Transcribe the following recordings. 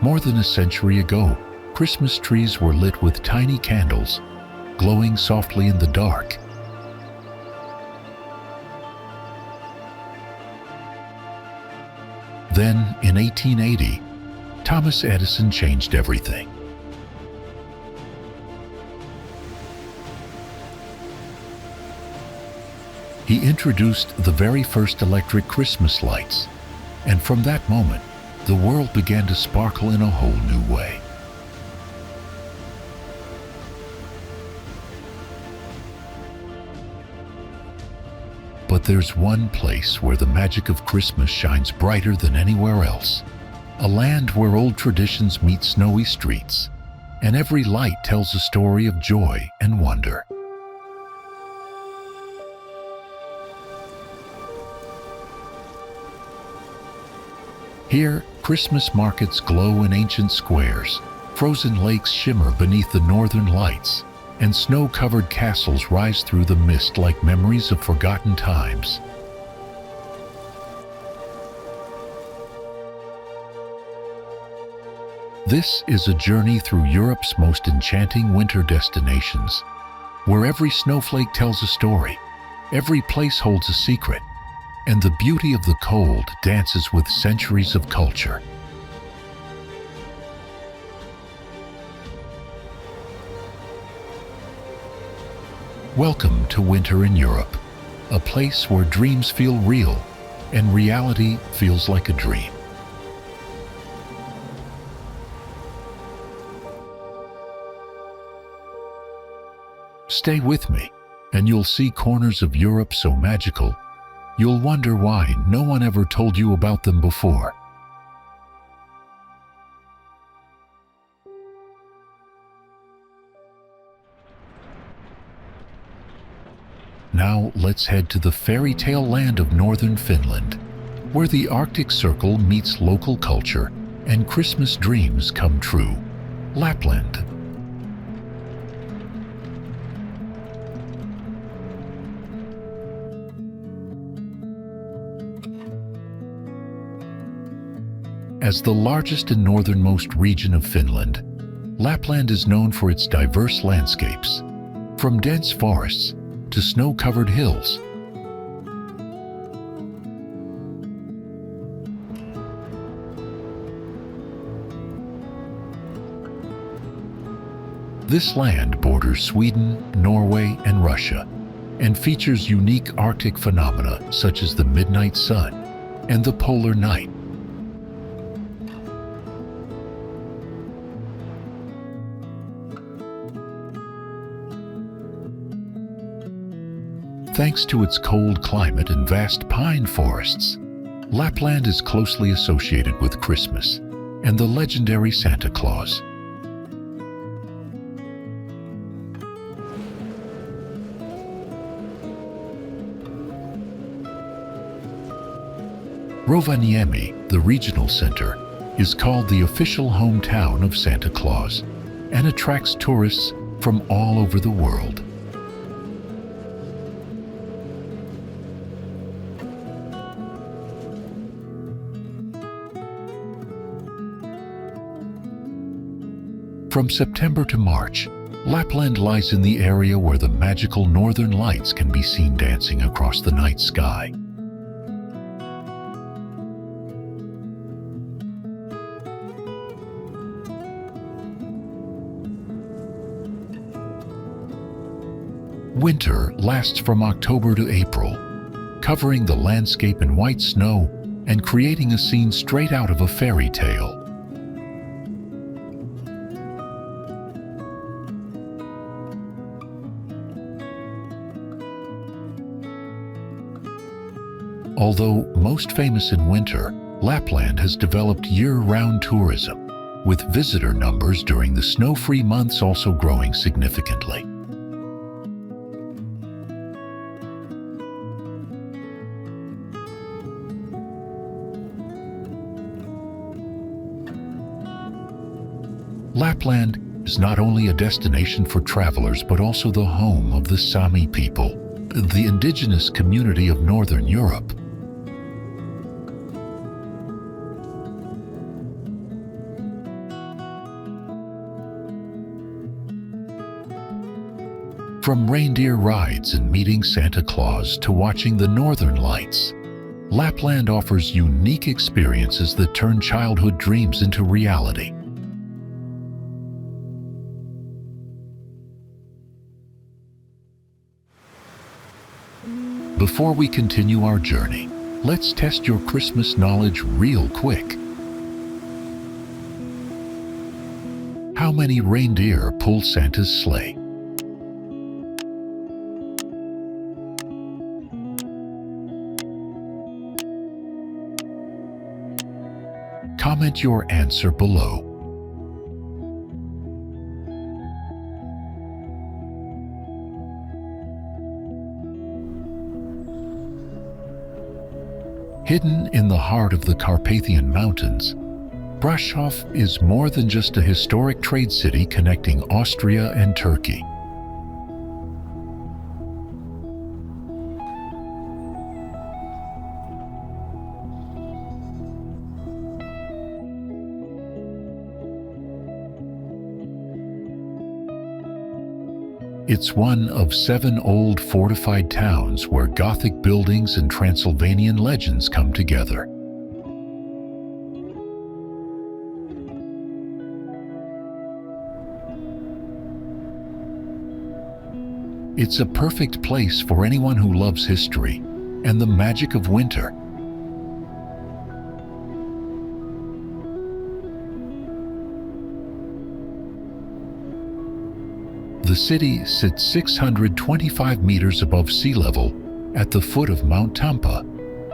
More than a century ago, Christmas trees were lit with tiny candles, glowing softly in the dark. Then, in 1880, Thomas Edison changed everything. He introduced the very first electric Christmas lights, and from that moment, the world began to sparkle in a whole new way. But there's one place where the magic of Christmas shines brighter than anywhere else. A land where old traditions meet snowy streets, and every light tells a story of joy and wonder. Here, Christmas markets glow in ancient squares, frozen lakes shimmer beneath the northern lights, and snow-covered castles rise through the mist like memories of forgotten times. This is a journey through Europe's most enchanting winter destinations, where every snowflake tells a story, every place holds a secret, and the beauty of the cold dances with centuries of culture. Welcome to winter in Europe, a place where dreams feel real and reality feels like a dream. Stay with me, and you'll see corners of Europe so magical, you'll wonder why no one ever told you about them before. Now let's head to the fairy tale land of northern Finland, where the Arctic Circle meets local culture and Christmas dreams come true. Lapland. As the largest and northernmost region of Finland, Lapland is known for its diverse landscapes, from dense forests to snow-covered hills. This land borders Sweden, Norway, and Russia, and features unique Arctic phenomena such as the midnight sun and the polar night. Thanks to its cold climate and vast pine forests, Lapland is closely associated with Christmas and the legendary Santa Claus. Rovaniemi, the regional center, is called the official hometown of Santa Claus and attracts tourists from all over the world. From September to March, Lapland lies in the area where the magical northern lights can be seen dancing across the night sky. Winter lasts from October to April, covering the landscape in white snow and creating a scene straight out of a fairy tale. Although most famous in winter, Lapland has developed year-round tourism, with visitor numbers during the snow-free months also growing significantly. Lapland is not only a destination for travelers but also the home of the Sami people, the indigenous community of Northern Europe. From reindeer rides and meeting Santa Claus to watching the northern lights, Lapland offers unique experiences that turn childhood dreams into reality. Before we continue our journey, let's test your Christmas knowledge real quick. How many reindeer pull Santa's sleigh? Comment your answer below. Hidden in the heart of the Carpathian Mountains, Brașov is more than just a historic trade city connecting Austria and Turkey. It's one of 7 old fortified towns where Gothic buildings and Transylvanian legends come together. It's a perfect place for anyone who loves history and the magic of winter. The city sits 625 meters above sea level at the foot of Mount Tampa,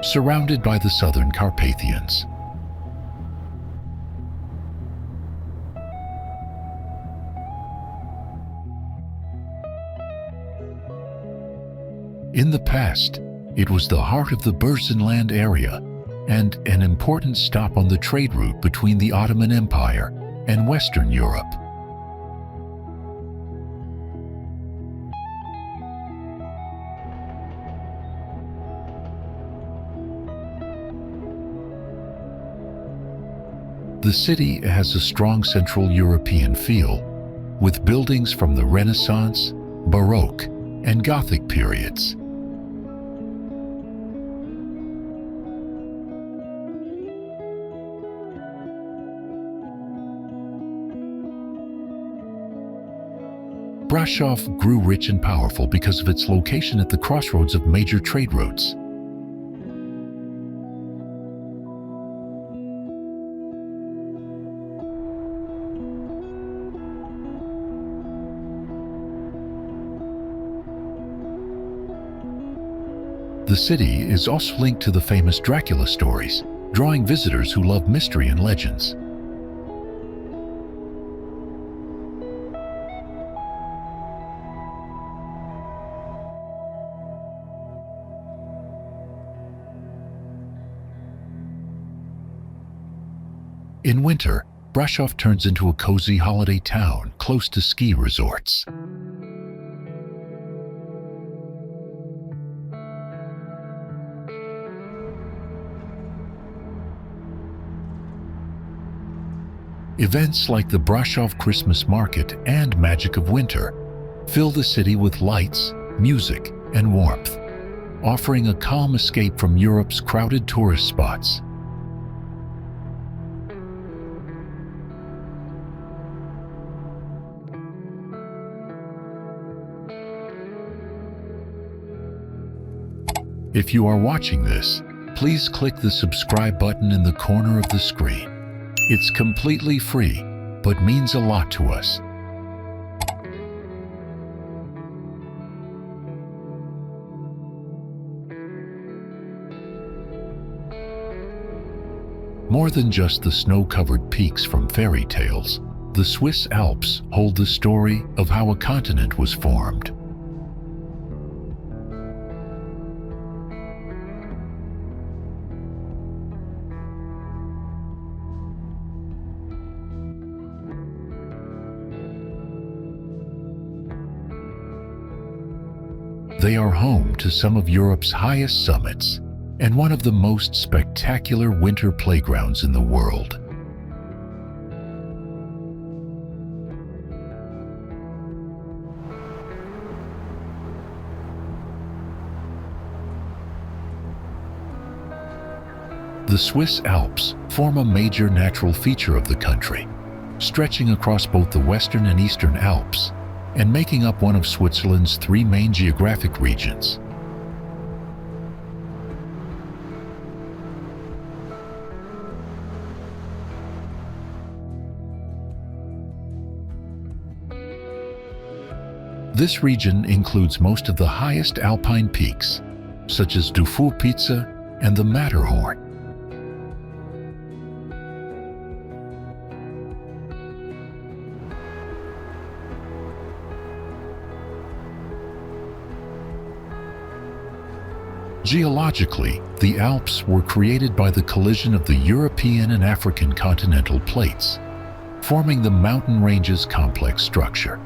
surrounded by the southern Carpathians. In the past, it was the heart of the Burzenland area and an important stop on the trade route between the Ottoman Empire and Western Europe. The city has a strong Central European feel, with buildings from the Renaissance, Baroque, and Gothic periods. Brașov grew rich and powerful because of its location at the crossroads of major trade routes. The city is also linked to the famous Dracula stories, drawing visitors who love mystery and legends. In winter, Brașov turns into a cozy holiday town close to ski resorts. Events like the Brașov Christmas Market and Magic of Winter fill the city with lights, music, and warmth, offering a calm escape from Europe's crowded tourist spots. If you are watching this, please click the subscribe button in the corner of the screen. It's completely free, but means a lot to us. More than just the snow-covered peaks from fairy tales, the Swiss Alps hold the story of how a continent was formed. They are home to some of Europe's highest summits and one of the most spectacular winter playgrounds in the world. The Swiss Alps form a major natural feature of the country, stretching across both the Western and Eastern Alps and making up one of Switzerland's three main geographic regions. This region includes most of the highest alpine peaks, such as Dufour-Pizza and the Matterhorn. Geologically, the Alps were created by the collision of the European and African continental plates, forming the mountain ranges' complex structure.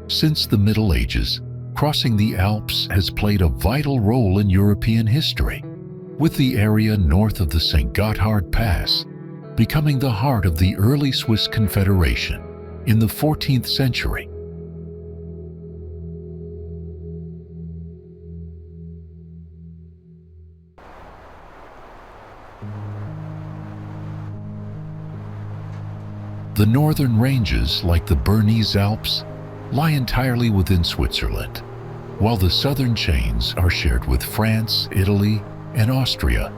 Since the Middle Ages, crossing the Alps has played a vital role in European history, with the area north of the St. Gotthard Pass becoming the heart of the early Swiss Confederation in the 14th century. The northern ranges, like the Bernese Alps, lie entirely within Switzerland, while the southern chains are shared with France, Italy, and Austria.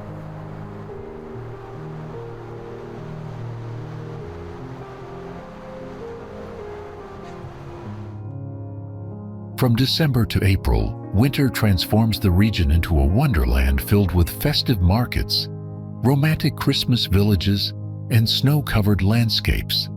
From December to April, winter transforms the region into a wonderland filled with festive markets, romantic Christmas villages, and snow-covered landscapes.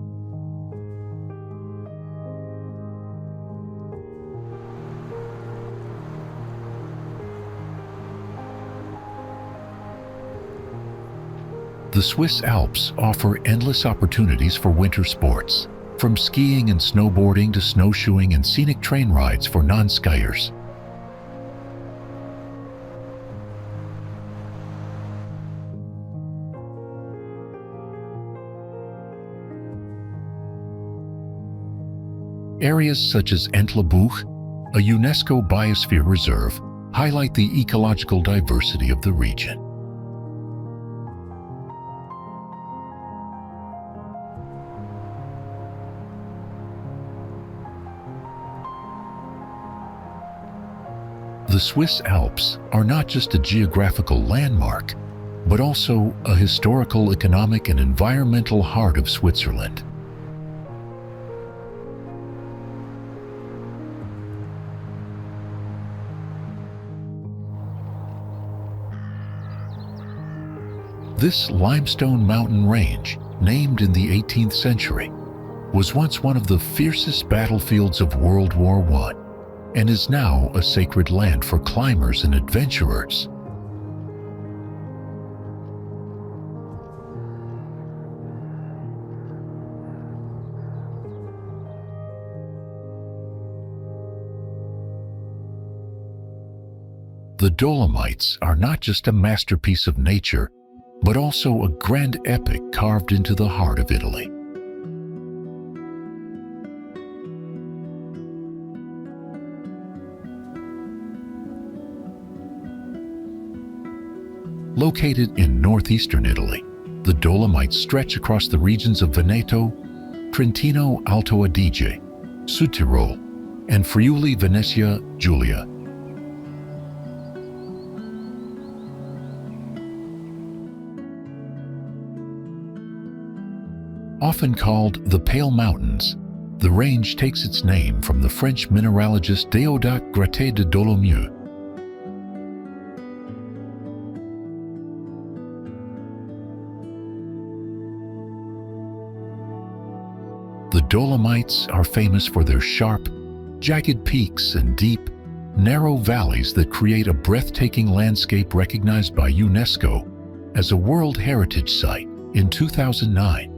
The Swiss Alps offer endless opportunities for winter sports, from skiing and snowboarding to snowshoeing and scenic train rides for non-skiers. Areas such as Entlebuch, a UNESCO Biosphere Reserve, highlight the ecological diversity of the region. The Swiss Alps are not just a geographical landmark, but also a historical, economic, and environmental heart of Switzerland. This limestone mountain range, named in the 18th century, was once one of the fiercest battlefields of World War I and is now a sacred land for climbers and adventurers. The Dolomites are not just a masterpiece of nature, but also a grand epic carved into the heart of Italy. Located in northeastern Italy, the Dolomites stretch across the regions of Veneto, Trentino Alto Adige, Südtirol, and Friuli Venezia Giulia. Often called the Pale Mountains, the range takes its name from the French mineralogist Déodat Gratet de Dolomieu. The Dolomites are famous for their sharp, jagged peaks and deep, narrow valleys that create a breathtaking landscape recognized by UNESCO as a World Heritage Site in 2009.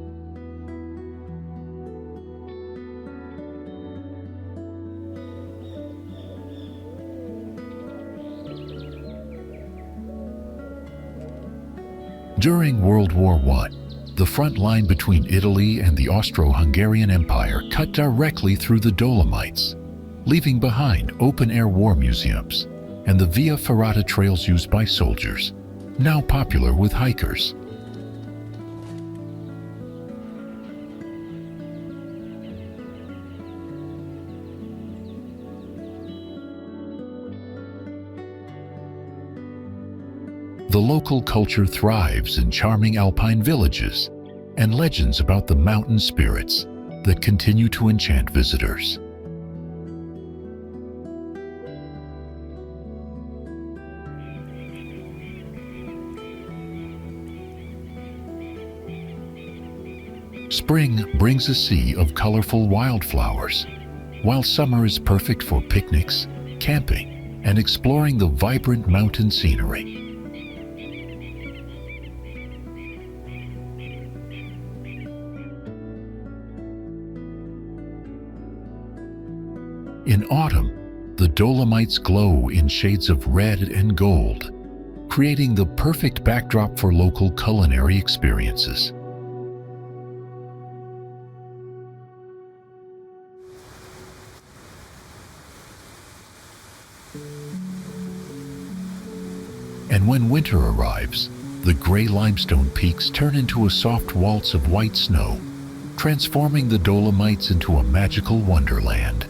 During World War I, The front line between Italy and the Austro-Hungarian Empire cut directly through the Dolomites, leaving behind open-air war museums and the Via Ferrata trails used by soldiers, now popular with hikers. The local culture thrives in charming alpine villages and legends about the mountain spirits that continue to enchant visitors. Spring brings a sea of colorful wildflowers, while summer is perfect for picnics, camping, and exploring the vibrant mountain scenery. In autumn, the Dolomites glow in shades of red and gold, creating the perfect backdrop for local culinary experiences. And when winter arrives, the gray limestone peaks turn into a soft waltz of white snow, transforming the Dolomites into a magical wonderland.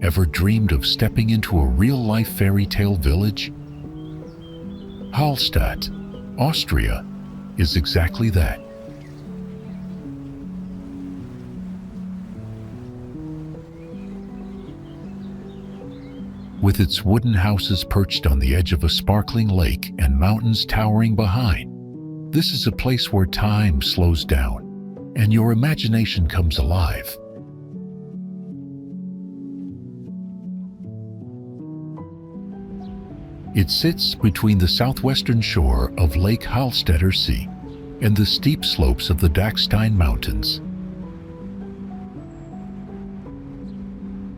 Ever dreamed of stepping into a real-life fairy tale village? Hallstatt, Austria, is exactly that. With its wooden houses perched on the edge of a sparkling lake and mountains towering behind, this is a place where time slows down and your imagination comes alive. It sits between the southwestern shore of Lake Hallstätter Sea and the steep slopes of the Dachstein Mountains.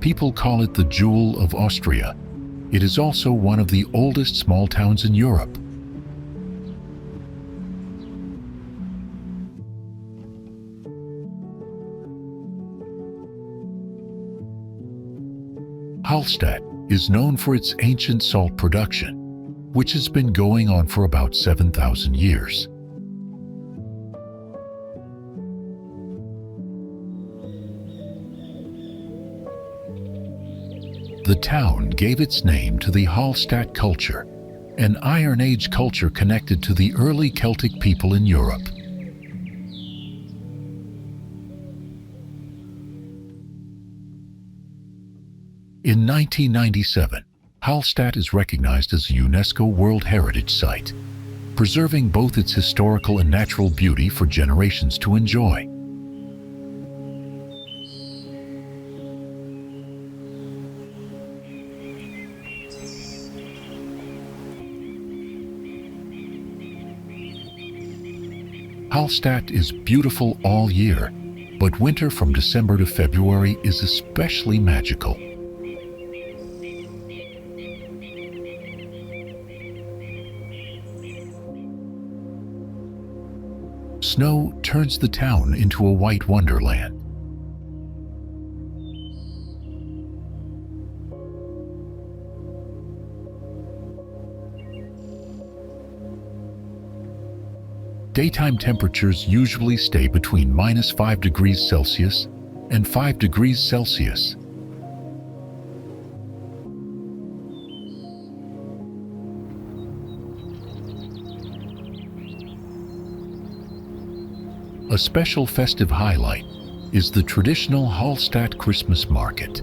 People call it the Jewel of Austria. It is also one of the oldest small towns in Europe. Hallstatt is known for its ancient salt production, which has been going on for about 7,000 years. The town gave its name to the Hallstatt culture, an Iron Age culture connected to the early Celtic people in Europe. In 1997, Hallstatt is recognized as a UNESCO World Heritage Site, preserving both its historical and natural beauty for generations to enjoy. Hallstatt is beautiful all year, but winter from December to February is especially magical. Snow turns the town into a white wonderland. Daytime temperatures usually stay between -5 degrees Celsius and 5 degrees Celsius. A special festive highlight is the traditional Hallstatt Christmas market,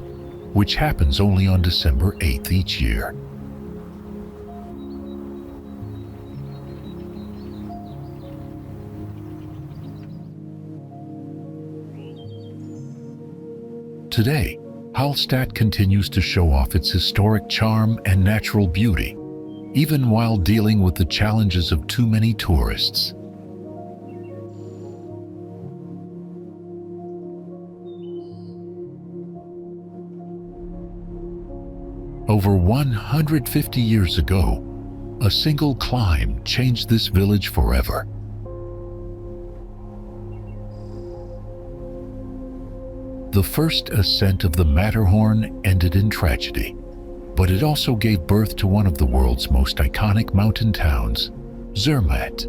which happens only on December 8th each year. Today, Hallstatt continues to show off its historic charm and natural beauty, even while dealing with the challenges of too many tourists. Over 150 years ago, a single climb changed this village forever. The first ascent of the Matterhorn ended in tragedy, but it also gave birth to one of the world's most iconic mountain towns, Zermatt.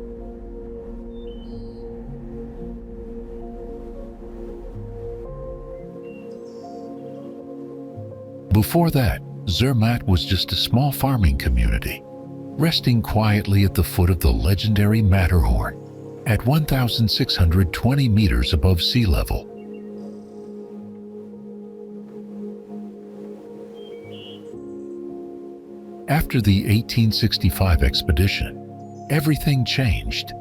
Before that, Zermatt was just a small farming community, resting quietly at the foot of the legendary Matterhorn, at 1,620 meters above sea level. After the 1865 expedition, everything changed.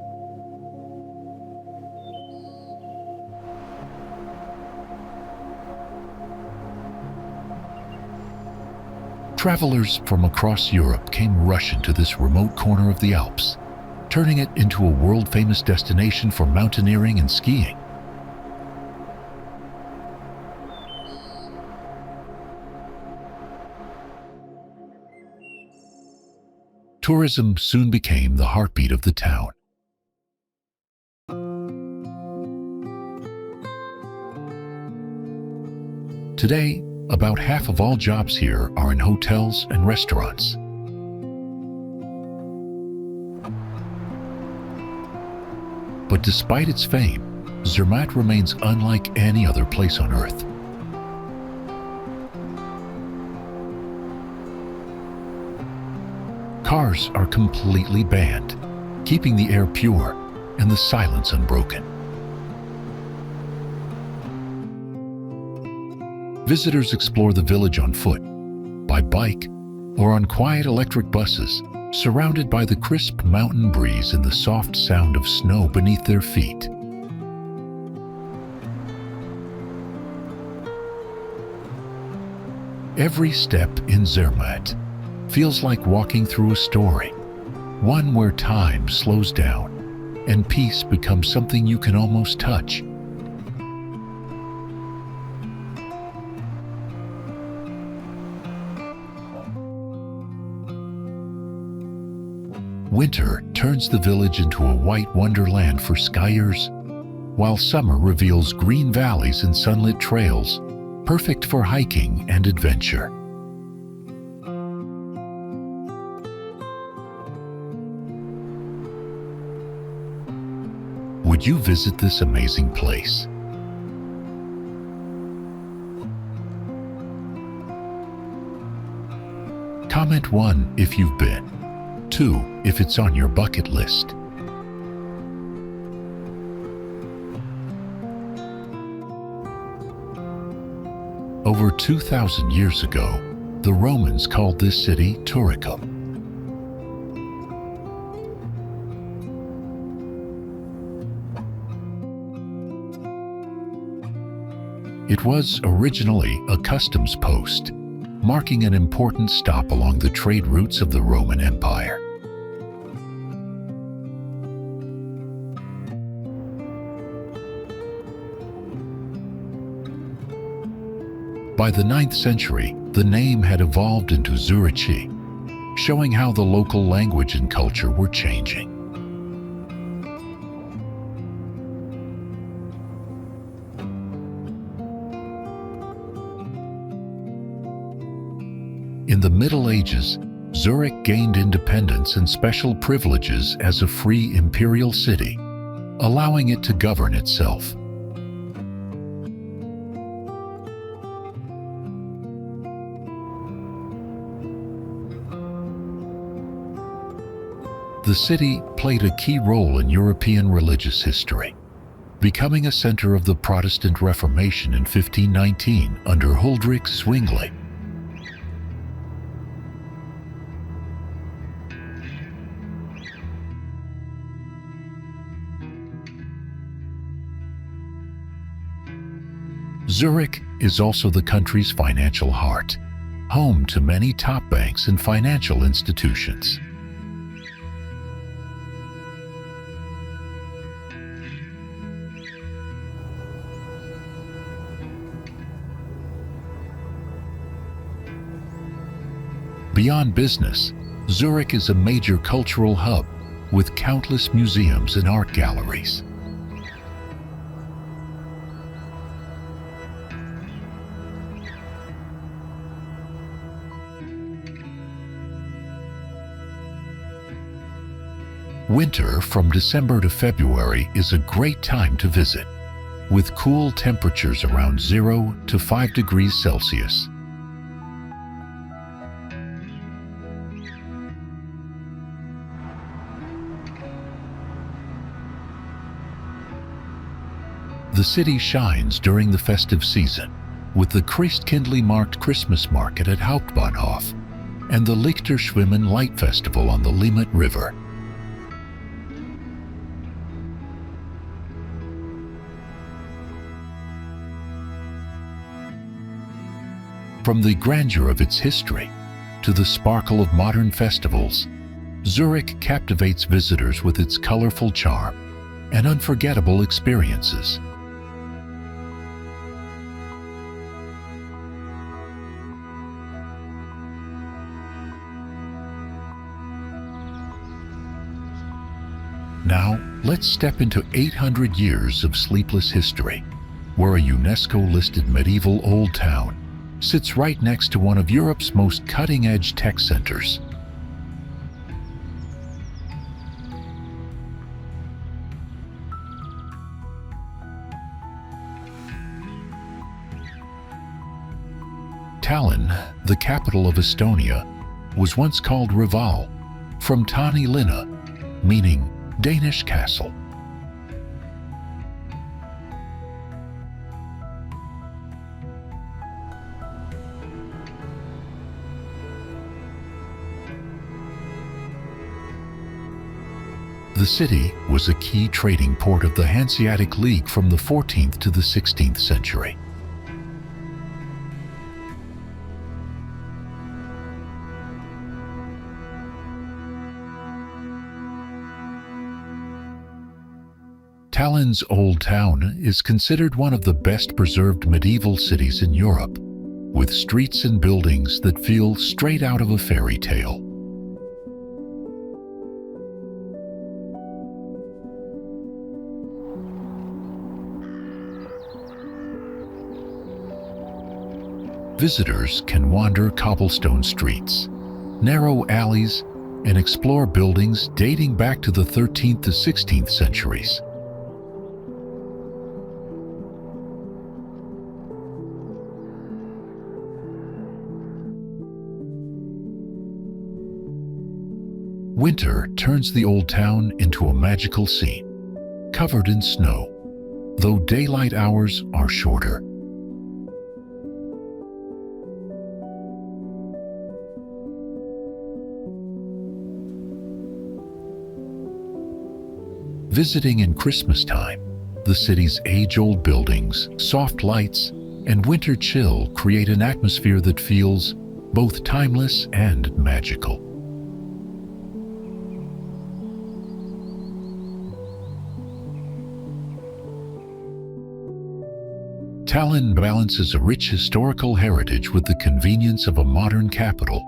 Travelers from across Europe came rushing to this remote corner of the Alps, turning it into a world-famous destination for mountaineering and skiing. Tourism soon became the heartbeat of the town. Today, about half of all jobs here are in hotels and restaurants. But despite its fame, Zermatt remains unlike any other place on Earth. Cars are completely banned, keeping the air pure and the silence unbroken. Visitors explore the village on foot, by bike, or on quiet electric buses, surrounded by the crisp mountain breeze and the soft sound of snow beneath their feet. Every step in Zermatt feels like walking through a story, one where time slows down and peace becomes something you can almost touch. Winter turns the village into a white wonderland for skiers, while summer reveals green valleys and sunlit trails, perfect for hiking and adventure. Would you visit this amazing place? Comment 1 if you've been, 2 if it's on your bucket list. Over 2,000 years ago, the Romans called this city Turicum. It was originally a customs post, marking an important stop along the trade routes of the Roman Empire. By the 9th century, the name had evolved into Zurich, showing how the local language and culture were changing. In the Middle Ages, Zurich gained independence and special privileges as a free imperial city, allowing it to govern itself. The city played a key role in European religious history, becoming a center of the Protestant Reformation in 1519 under Huldrych Zwingli. Zurich is also the country's financial heart, home to many top banks and financial institutions. Beyond business, Zurich is a major cultural hub with countless museums and art galleries. Winter from December to February is a great time to visit, with cool temperatures around 0 to 5 degrees Celsius. The city shines during the festive season, with the Christkindl-marked Christmas market at Hauptbahnhof and the Lichterschwimmen Light Festival on the Limmat River. From the grandeur of its history to the sparkle of modern festivals, Zurich captivates visitors with its colorful charm and unforgettable experiences. Now, let's step into 800 years of sleepless history, where a UNESCO-listed medieval old town sits right next to one of Europe's most cutting-edge tech centers. Tallinn, the capital of Estonia, was once called Rival, from Tani Linna, meaning Danish castle. The city was a key trading port of the Hanseatic League from the 14th to the 16th century. Tallinn's Old Town is considered one of the best preserved medieval cities in Europe, with streets and buildings that feel straight out of a fairy tale. Visitors can wander cobblestone streets, narrow alleys, and explore buildings dating back to the 13th to 16th centuries. Winter turns the old town into a magical scene, covered in snow, though daylight hours are shorter. Visiting in Christmas time, the city's age-old buildings, soft lights, and winter chill create an atmosphere that feels both timeless and magical. Tallinn balances a rich historical heritage with the convenience of a modern capital.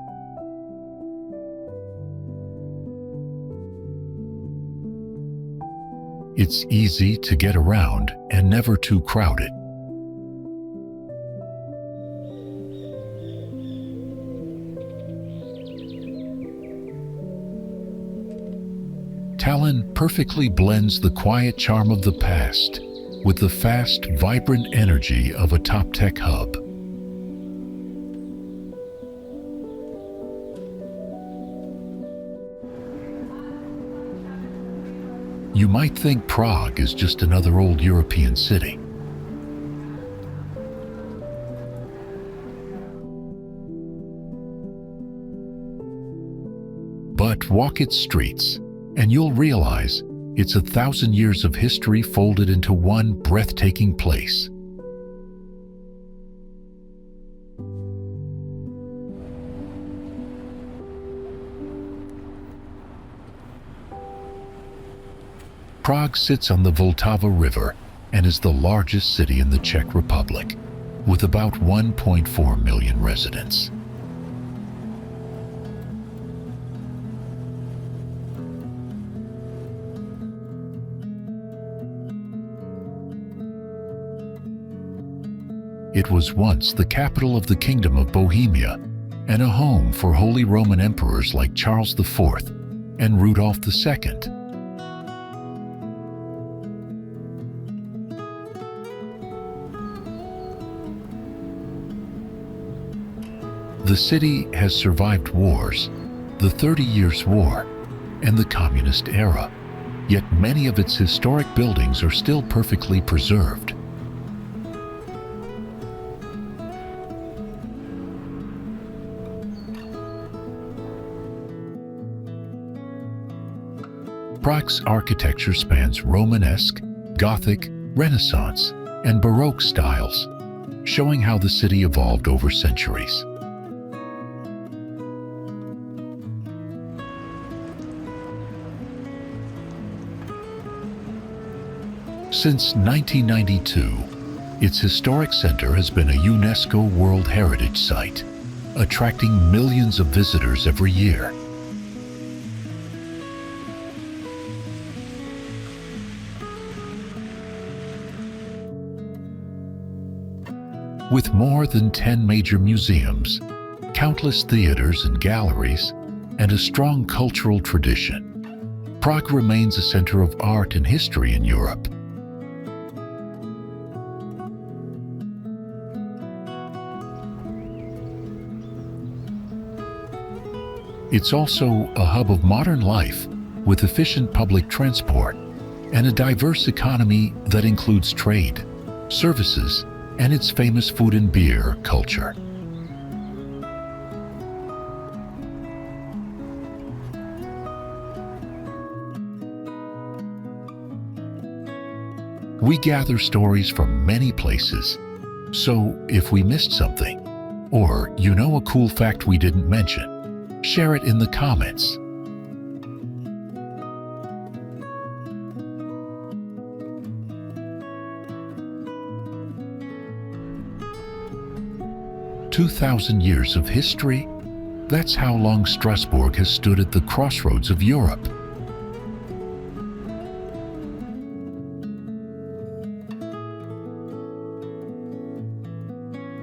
It's easy to get around and never too crowded. Tallinn perfectly blends the quiet charm of the past with the fast, vibrant energy of a top tech hub. You might think Prague is just another old European city. But walk its streets, and you'll realize it's 1,000 years of history folded into one breathtaking place. Prague sits on the Vltava River and is the largest city in the Czech Republic, with about 1.4 million residents. It was once the capital of the Kingdom of Bohemia and a home for Holy Roman emperors like Charles IV and Rudolph II. The city has survived wars, the 30 Years' War, and the Communist era, yet many of its historic buildings are still perfectly preserved. Prague's architecture spans Romanesque, Gothic, Renaissance, and Baroque styles, showing how the city evolved over centuries. Since 1992, its historic center has been a UNESCO World Heritage Site, attracting millions of visitors every year. With more than 10 major museums, countless theaters and galleries, and a strong cultural tradition, Prague remains a center of art and history in Europe. It's also a hub of modern life with efficient public transport and a diverse economy that includes trade, services, and its famous food and beer culture. We gather stories from many places, so if we missed something, or you know a cool fact we didn't mention, share it in the comments. "2,000 years of history? That's how long Strasbourg has stood at the crossroads of Europe."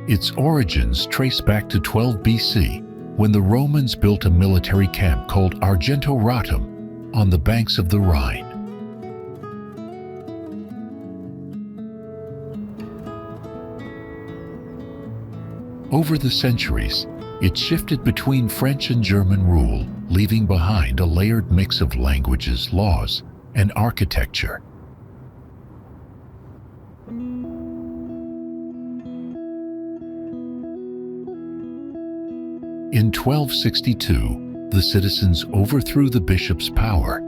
Its origins trace back to 12 BC, when the Romans built a military camp called Argentoratum on the banks of the Rhine. Over the centuries, it shifted between French and German rule, leaving behind a layered mix of languages, laws, and architecture. In 1262, the citizens overthrew the bishop's power,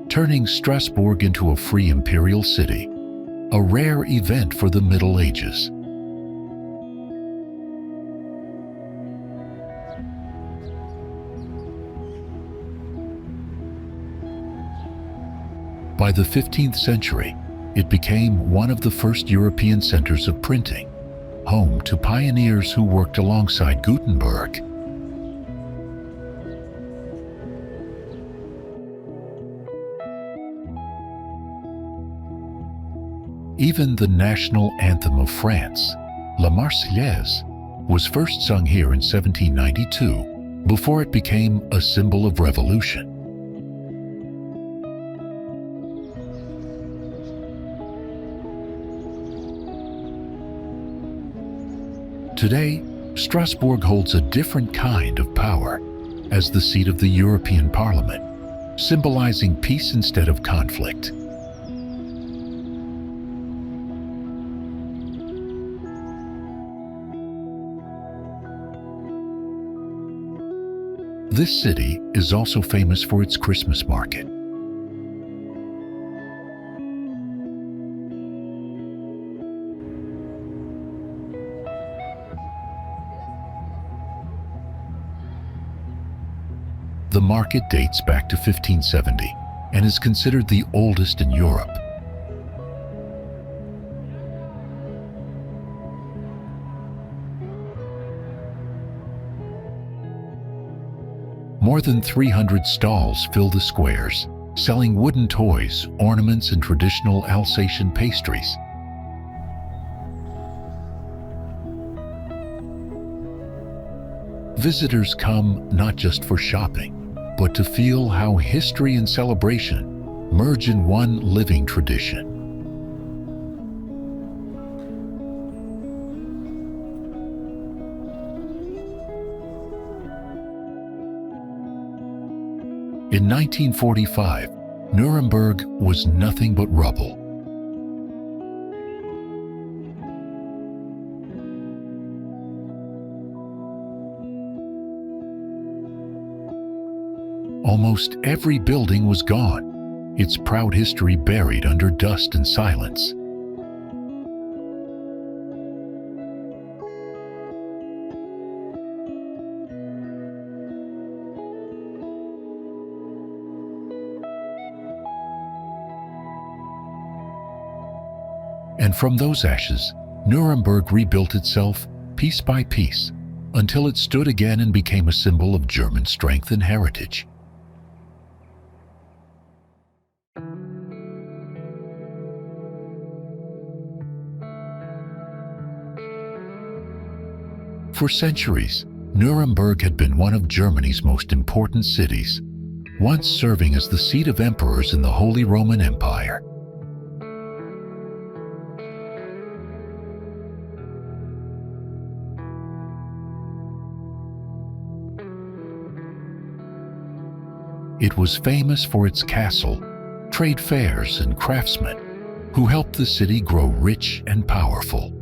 turning Strasbourg into a free imperial city, a rare event for the Middle Ages. By the 15th century, it became one of the first European centers of printing, home to pioneers who worked alongside Gutenberg. Even the national anthem of France, La Marseillaise, was first sung here in 1792, before it became a symbol of revolution. Today, Strasbourg holds a different kind of power as the seat of the European Parliament, symbolizing peace instead of conflict. This city is also famous for its Christmas market. The market dates back to 1570 and is considered the oldest in Europe. More than 300 stalls fill the squares, selling wooden toys, ornaments, and traditional Alsatian pastries. Visitors come not just for shopping, but to feel how history and celebration merge in one living tradition. In 1945, Nuremberg was nothing but rubble. Almost every building was gone, its proud history buried under dust and silence. And from those ashes, Nuremberg rebuilt itself piece by piece until it stood again and became a symbol of German strength and heritage. For centuries, Nuremberg had been one of Germany's most important cities, once serving as the seat of emperors in the Holy Roman Empire. It was famous for its castle, trade fairs, and craftsmen, who helped the city grow rich and powerful.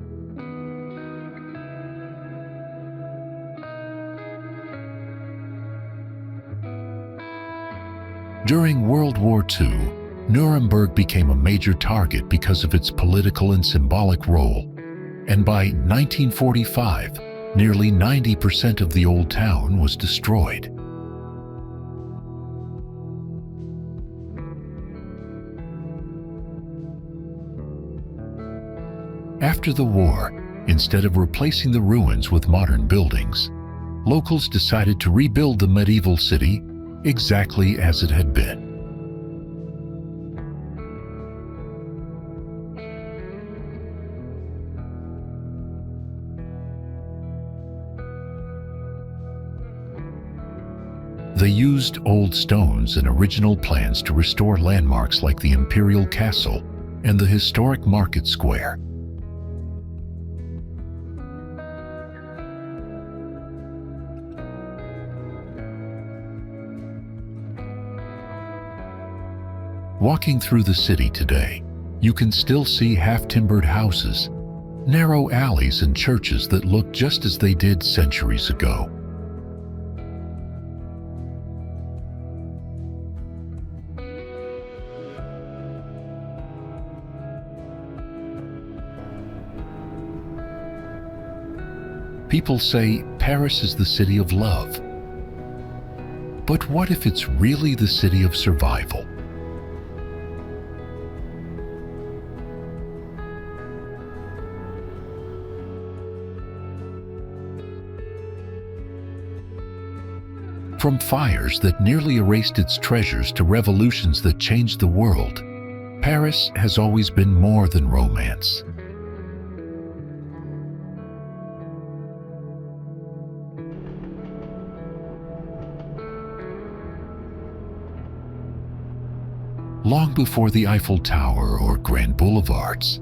During World War II, Nuremberg became a major target because of its political and symbolic role, and by 1945, nearly 90% of the old town was destroyed. After the war, instead of replacing the ruins with modern buildings, locals decided to rebuild the medieval city exactly as it had been. They used old stones and original plans to restore landmarks like the Imperial Castle and the historic Market Square. Walking through the city today, you can still see half-timbered houses, narrow alleys, and churches that look just as they did centuries ago. People say Paris is the city of love. But what if it's really the city of survival? From fires that nearly erased its treasures to revolutions that changed the world, Paris has always been more than romance. Long before the Eiffel Tower or Grand Boulevards,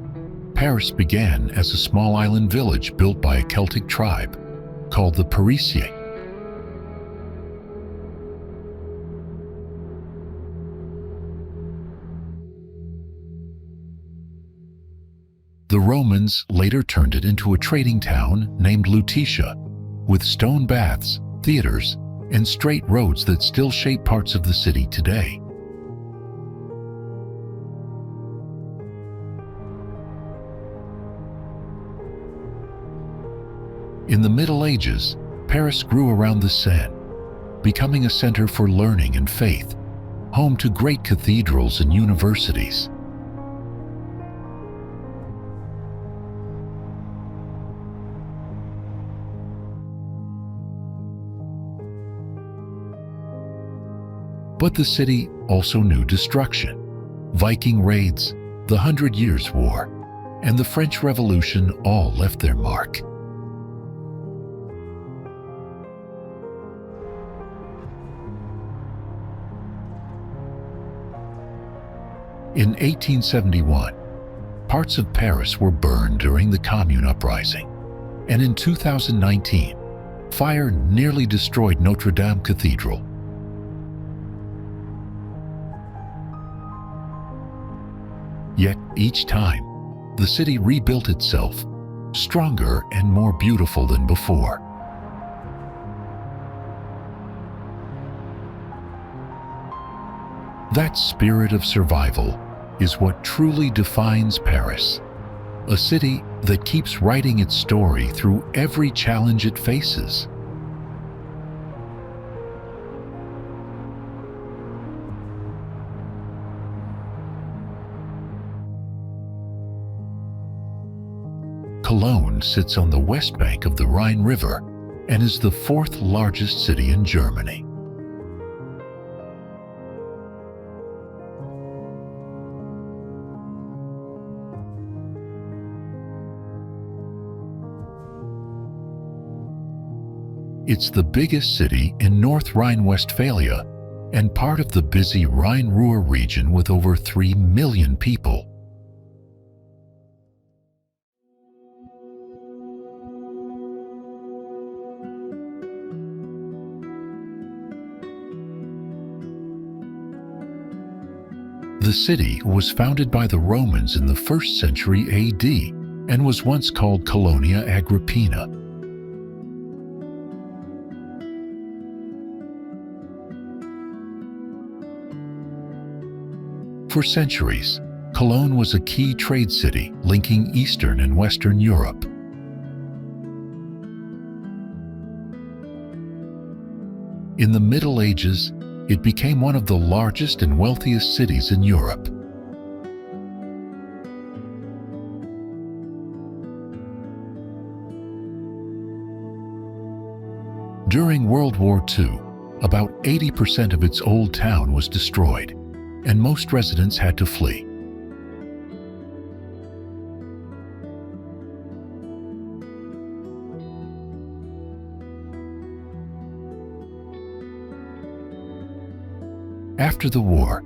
Paris began as a small island village built by a Celtic tribe called the Parisiens. The Romans later turned it into a trading town named Lutetia, with stone baths, theaters, and straight roads that still shape parts of the city today. In the Middle Ages, Paris grew around the Seine, becoming a center for learning and faith, home to great cathedrals and universities. But the city also knew destruction. Viking raids, the 100 Years' War, and the French Revolution all left their mark. In 1871, parts of Paris were burned during the Commune uprising, and in 2019, fire nearly destroyed Notre Dame Cathedral. Yet each time, the city rebuilt itself, stronger and more beautiful than before. That spirit of survival is what truly defines Paris, a city that keeps writing its story through every challenge it faces. Cologne sits on the west bank of the Rhine River and is the fourth largest city in Germany. It's the biggest city in North Rhine-Westphalia and part of the busy Rhine-Ruhr region with over 3 million people. The city was founded by the Romans in the 1st century AD and was once called Colonia Agrippina. For centuries, Cologne was a key trade city linking Eastern and Western Europe. In the Middle Ages, it became one of the largest and wealthiest cities in Europe. During World War II, about 80% of its old town was destroyed, and most residents had to flee. After the war,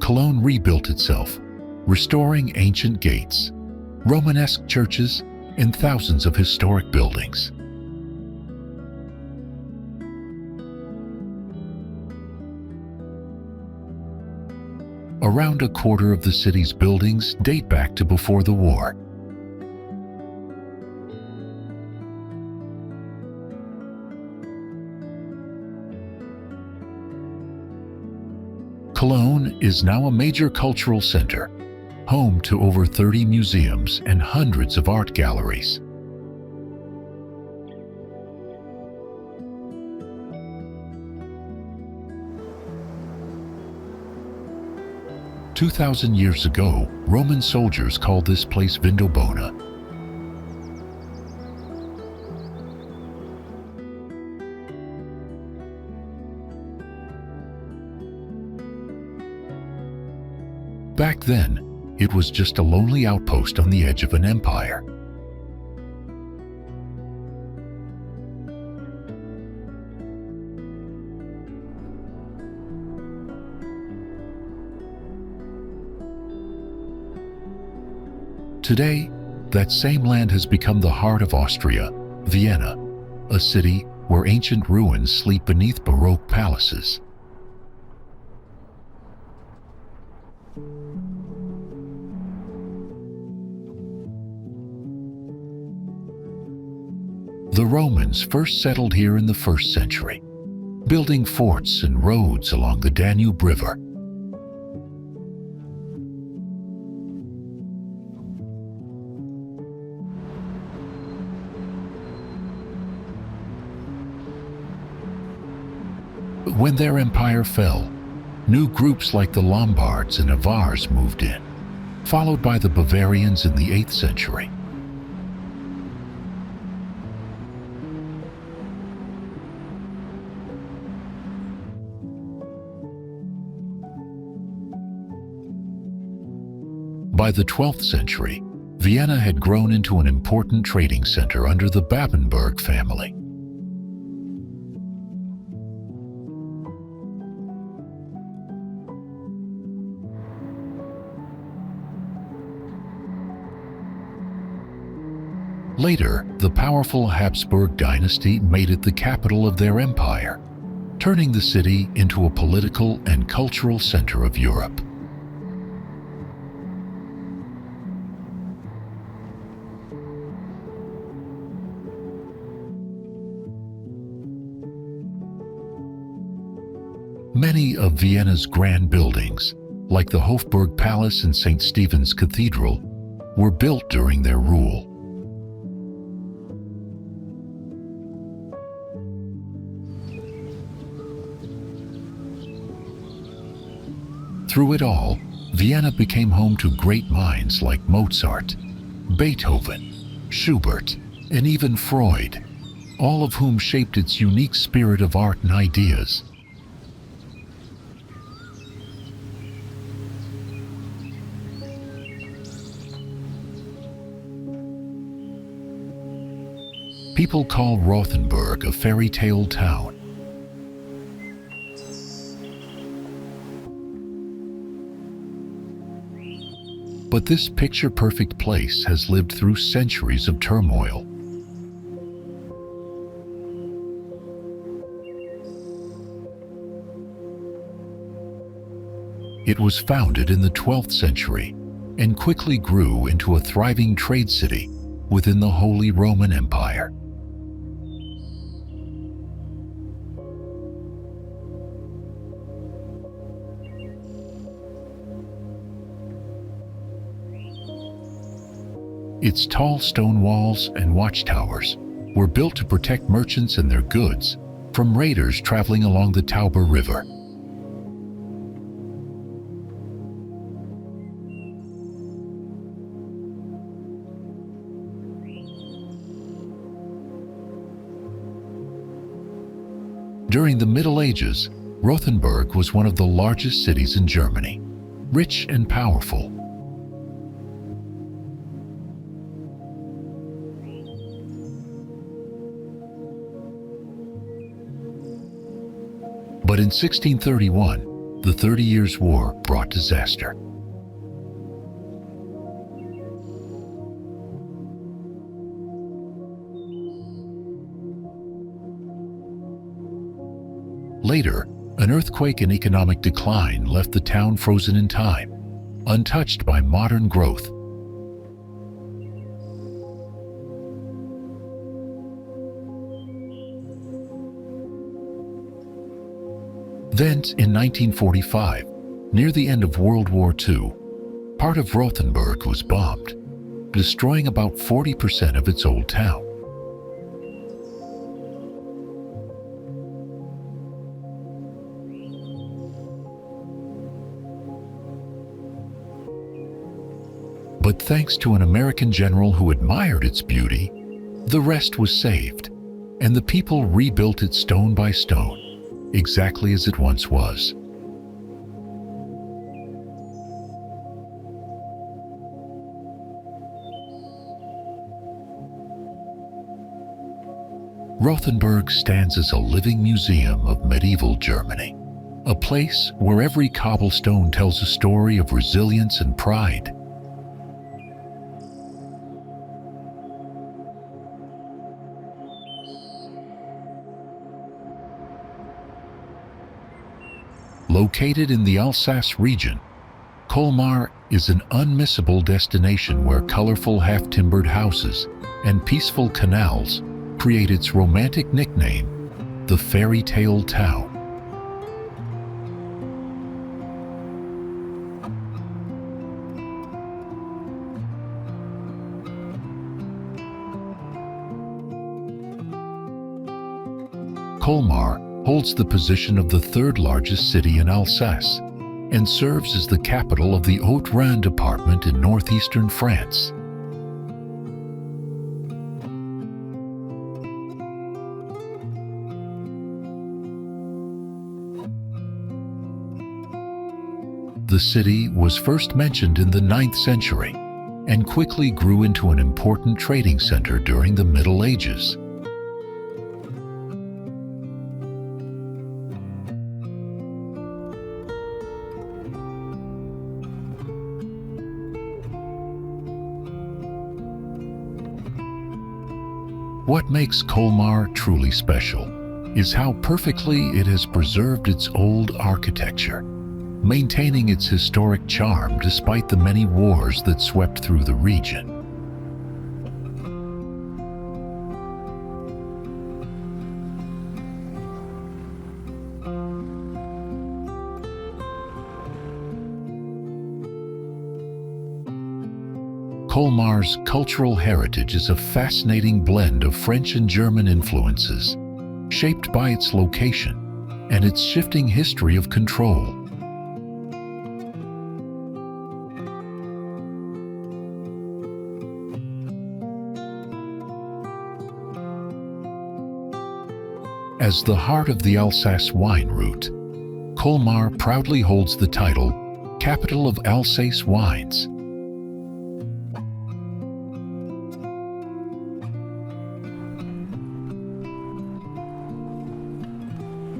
Cologne rebuilt itself, restoring ancient gates, Romanesque churches, and thousands of historic buildings. Around a quarter of the city's buildings date back to before the war. Cologne is now a major cultural center, home to over 30 museums and hundreds of art galleries. "2,000 years ago, Roman soldiers called this place Vindobona. Back then, it was just a lonely outpost on the edge of an empire. Today, that same land has become the heart of Austria, Vienna, a city where ancient ruins sleep beneath Baroque palaces. The Romans first settled here in the 1st century, building forts and roads along the Danube River. When their empire fell, new groups like the Lombards and Avars moved in, followed by the Bavarians in the 8th century. By the 12th century, Vienna had grown into an important trading center under the Babenberg family. Later, the powerful Habsburg dynasty made it the capital of their empire, turning the city into a political and cultural center of Europe. Many of Vienna's grand buildings, like the Hofburg Palace and St. Stephen's Cathedral, were built during their rule. Through it all, Vienna became home to great minds like Mozart, Beethoven, Schubert, and even Freud, all of whom shaped its unique spirit of art and ideas. People call Rothenburg a fairy tale town. But this picture-perfect place has lived through centuries of turmoil. It was founded in the 12th century and quickly grew into a thriving trade city within the Holy Roman Empire. Its tall stone walls and watchtowers were built to protect merchants and their goods from raiders traveling along the Tauber River. During the Middle Ages, Rothenburg was one of the largest cities in Germany, rich and powerful. But in 1631, the 30 Years' War brought disaster. Later, an earthquake and economic decline left the town frozen in time, untouched by modern growth. Then, in 1945, near the end of World War II, part of Rothenburg was bombed, destroying about 40% of its old town. But thanks to an American general who admired its beauty, the rest was saved, and the people rebuilt it stone by stone, exactly as it once was. Rothenburg stands as a living museum of medieval Germany, a place where every cobblestone tells a story of resilience and pride. Located in the Alsace region, Colmar is an unmissable destination where colorful half-timbered houses and peaceful canals create its romantic nickname, the Fairy Tale Town. Colmar holds the position of the third largest city in Alsace and serves as the capital of the Haute-Rhin department in northeastern France. The city was first mentioned in the 9th century and quickly grew into an important trading center during the Middle Ages. What makes Colmar truly special is how perfectly it has preserved its old architecture, maintaining its historic charm despite the many wars that swept through the region. Colmar's cultural heritage is a fascinating blend of French and German influences, shaped by its location and its shifting history of control. As the heart of the Alsace wine route, Colmar proudly holds the title Capital of Alsace Wines.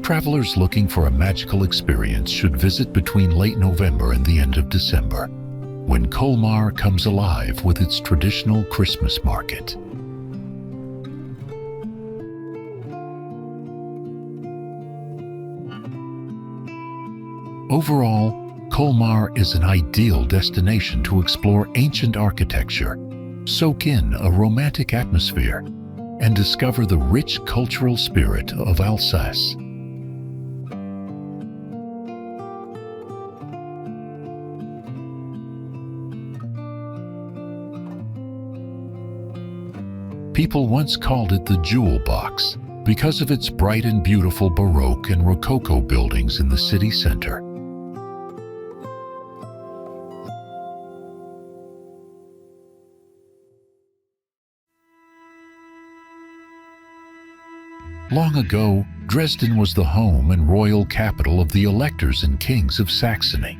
Travelers looking for a magical experience should visit between late November and the end of December, when Colmar comes alive with its traditional Christmas market. Overall, Colmar is an ideal destination to explore ancient architecture, soak in a romantic atmosphere, and discover the rich cultural spirit of Alsace. People once called it the Jewel Box because of its bright and beautiful Baroque and Rococo buildings in the city center. Long ago, Dresden was the home and royal capital of the electors and kings of Saxony.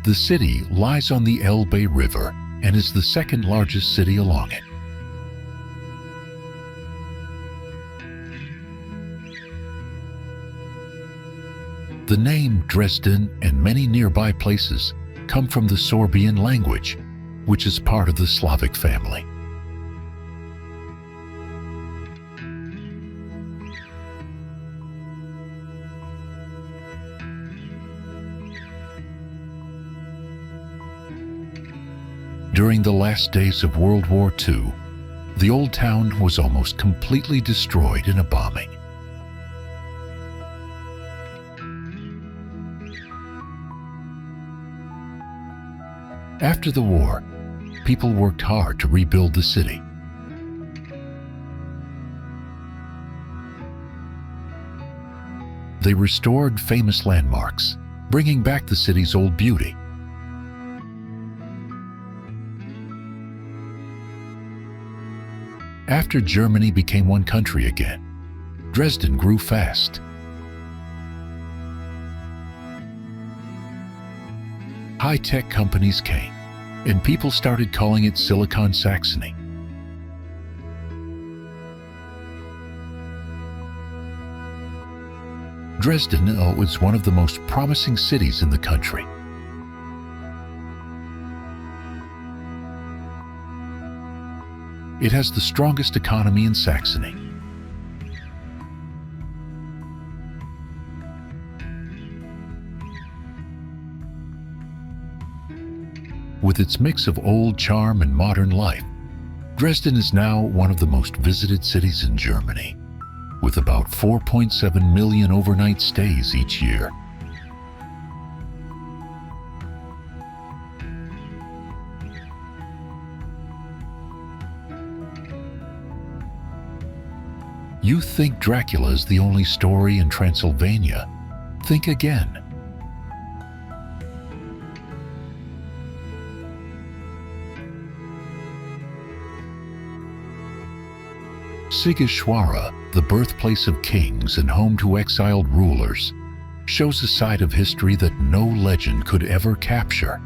The city lies on the Elbe River and is the second largest city along it. The name Dresden and many nearby places come from the Sorbian language, which is part of the Slavic family. During the last days of World War II, the old town was almost completely destroyed in a bombing. After the war, people worked hard to rebuild the city. They restored famous landmarks, bringing back the city's old beauty. After Germany became one country again, Dresden grew fast. High-tech companies came, and people started calling it Silicon Saxony. Dresden is one of the most promising cities in the country. It has the strongest economy in Saxony. With its mix of old charm and modern life, Dresden is now one of the most visited cities in Germany, with about 4.7 million overnight stays each year. You think Dracula is the only story in Transylvania? Think again. Sighișoara, the birthplace of kings and home to exiled rulers, shows a side of history that no legend could ever capture.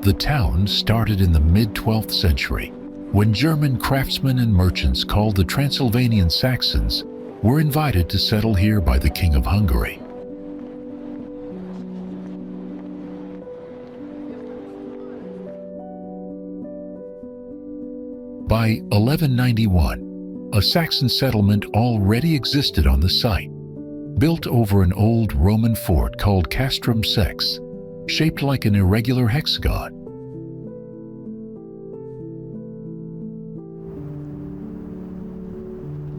The town started in the mid-12th century, when German craftsmen and merchants called the Transylvanian Saxons were invited to settle here by the King of Hungary. By 1191, a Saxon settlement already existed on the site, built over an old Roman fort called Castrum Sex, shaped like an irregular hexagon.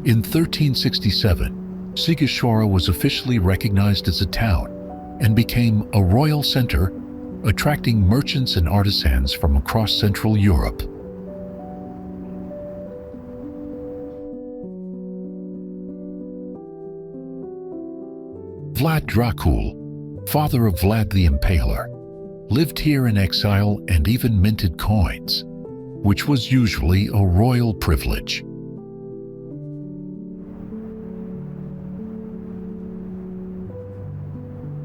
In 1367, Sighișoara was officially recognized as a town and became a royal center, attracting merchants and artisans from across Central Europe. Vlad Dracul, father of Vlad the Impaler, lived here in exile and even minted coins, which was usually a royal privilege.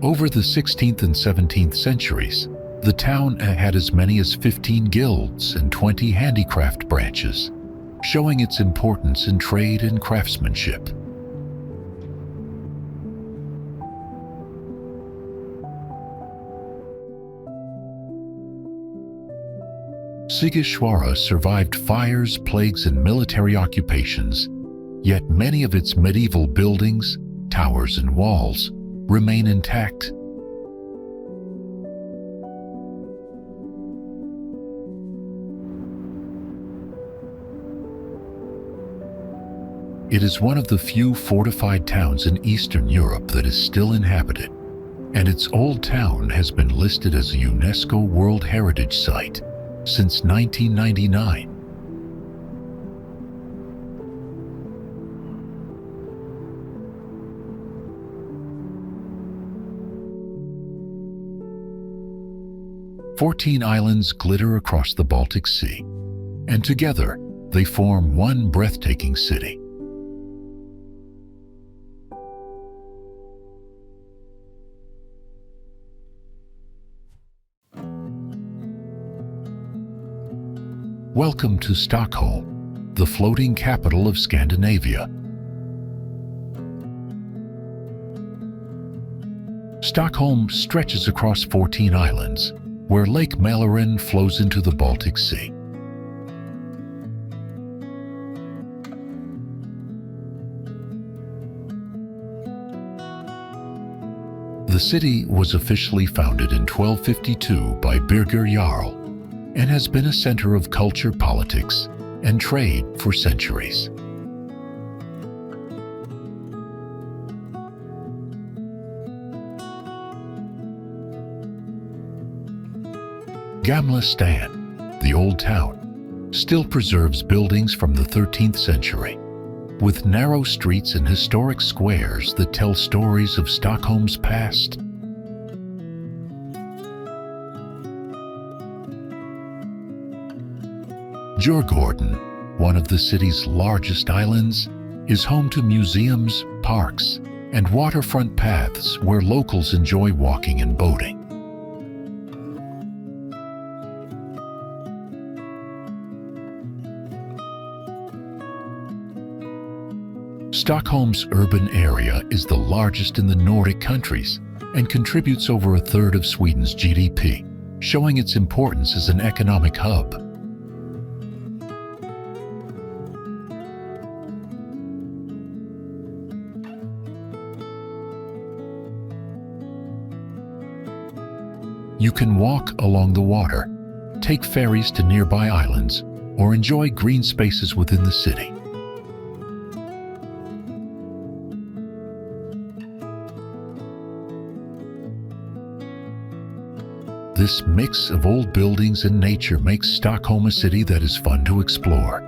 Over the 16th and 17th centuries, the town had as many as 15 guilds and 20 handicraft branches, showing its importance in trade and craftsmanship. Sighișoara survived fires, plagues, and military occupations, yet many of its medieval buildings, towers, and walls remain intact. It is one of the few fortified towns in Eastern Europe that is still inhabited, and its old town has been listed as a UNESCO World Heritage Site since 1999. "14 islands glitter across the Baltic Sea, and together they form one breathtaking city." Welcome to Stockholm, the floating capital of Scandinavia. Stockholm stretches across 14 islands, where Lake Mälaren flows into the Baltic Sea. The city was officially founded in 1252 by Birger Jarl, and has been a center of culture, politics, and trade for centuries. Gamla stan, the old town, still preserves buildings from the 13th century, with narrow streets and historic squares that tell stories of Stockholm's past. Djurgården, one of the city's largest islands, is home to museums, parks, and waterfront paths where locals enjoy walking and boating. Stockholm's urban area is the largest in the Nordic countries and contributes over a third of Sweden's GDP, showing its importance as an economic hub. You can walk along the water, take ferries to nearby islands, or enjoy green spaces within the city. This mix of old buildings and nature makes Stockholm a city that is fun to explore.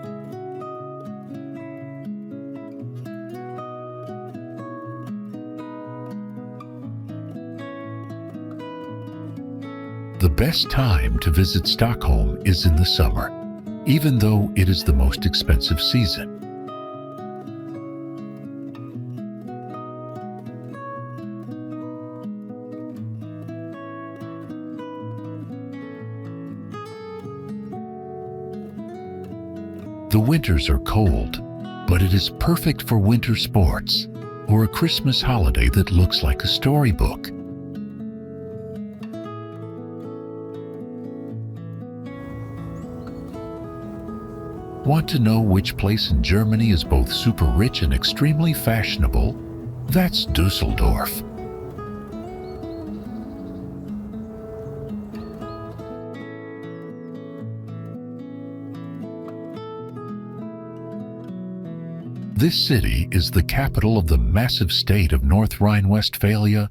The best time to visit Stockholm is in the summer, even though it is the most expensive season. winters are cold, but it is perfect for winter sports or a Christmas holiday that looks like a storybook. Want to know which place in Germany is both super rich and extremely fashionable? That's Düsseldorf. This city is the capital of the massive state of North Rhine-Westphalia,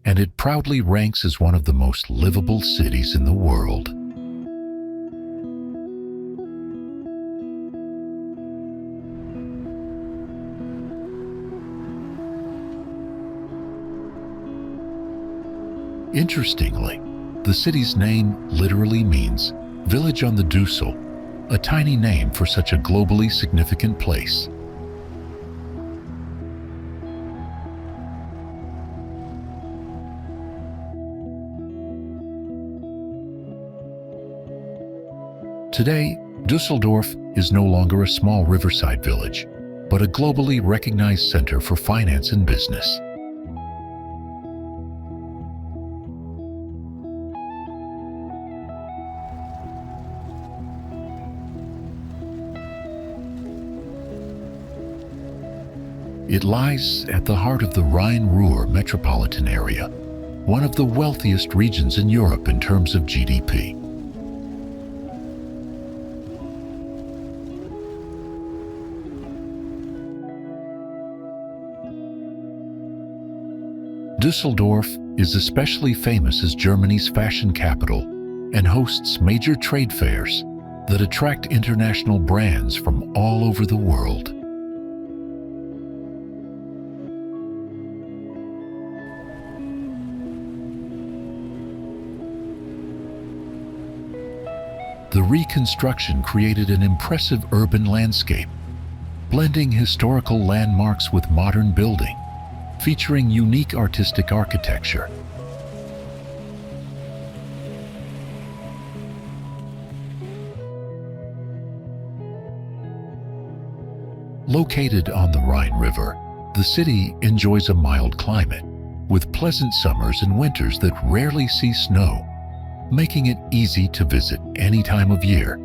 and it proudly ranks as one of the most livable cities in the world. Interestingly, the city's name literally means village on the Düssel, a tiny name for such a globally significant place. Today, Düsseldorf is no longer a small riverside village, but a globally recognized center for finance and business. It lies at the heart of the Rhine-Ruhr metropolitan area, one of the wealthiest regions in Europe in terms of GDP. Düsseldorf is especially famous as Germany's fashion capital and hosts major trade fairs that attract international brands from all over the world. The reconstruction created an impressive urban landscape, blending historical landmarks with modern building, featuring unique artistic architecture. Located on the Rhine River, the city enjoys a mild climate, with pleasant summers and winters that rarely see snow, making it easy to visit any time of year.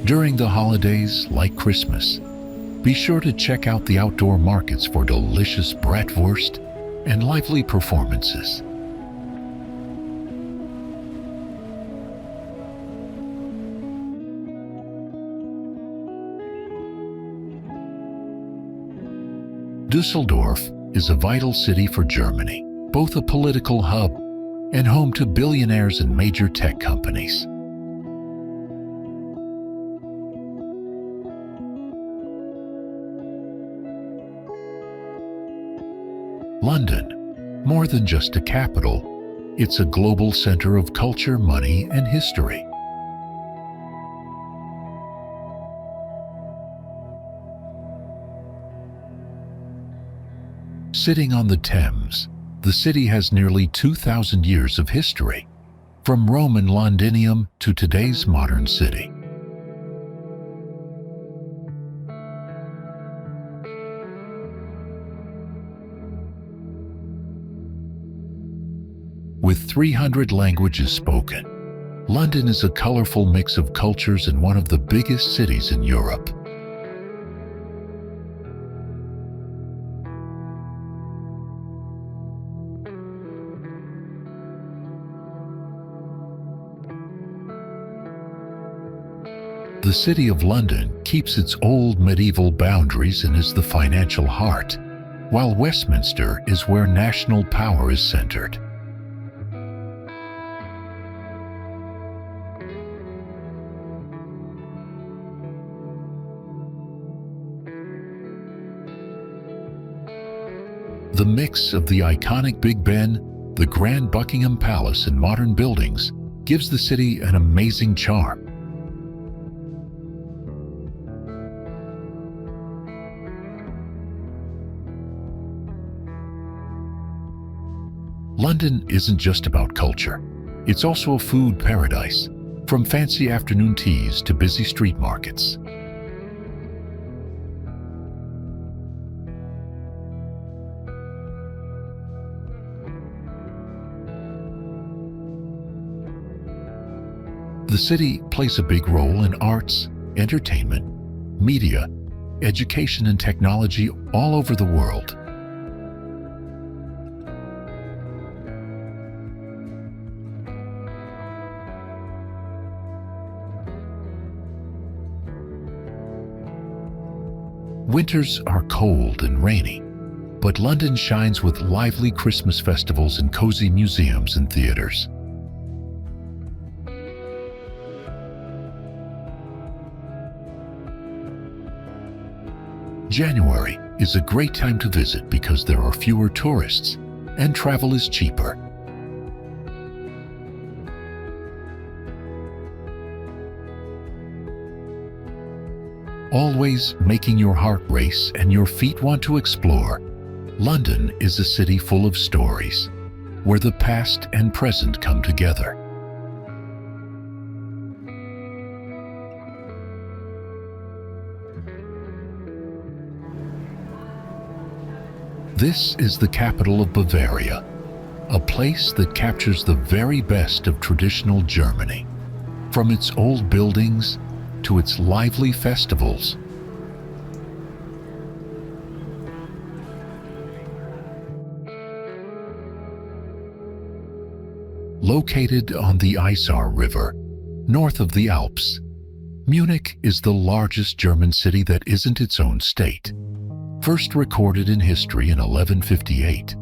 During the holidays, like Christmas, be sure to check out the outdoor markets for delicious bratwurst and lively performances. Düsseldorf is a vital city for Germany, both a political hub and home to billionaires and major tech companies. London, more than just a capital, it's a global center of culture, money, and history. Sitting on the Thames, the city has nearly 2,000 years of history, from Roman Londinium to today's modern city. With 300 languages spoken, London is a colorful mix of cultures and one of the biggest cities in Europe. The City of London keeps its old medieval boundaries and is the financial heart, while Westminster is where national power is centered. The mix of the iconic Big Ben, the Grand Buckingham Palace, and modern buildings gives the city an amazing charm. London isn't just about culture. It's also a food paradise, from fancy afternoon teas to busy street markets. The city plays a big role in arts, entertainment, media, education and technology all over the world. Winters are cold and rainy, but London shines with lively Christmas festivals and cozy museums and theaters. January is a great time to visit because there are fewer tourists and travel is cheaper. Always making your heart race and your feet want to explore, London is a city full of stories, where the past and present come together. This is the capital of Bavaria, a place that captures the very best of traditional Germany, from its old buildings to its lively festivals. Located on the Isar River, north of the Alps, Munich is the largest German city that isn't its own state, first recorded in history in 1158.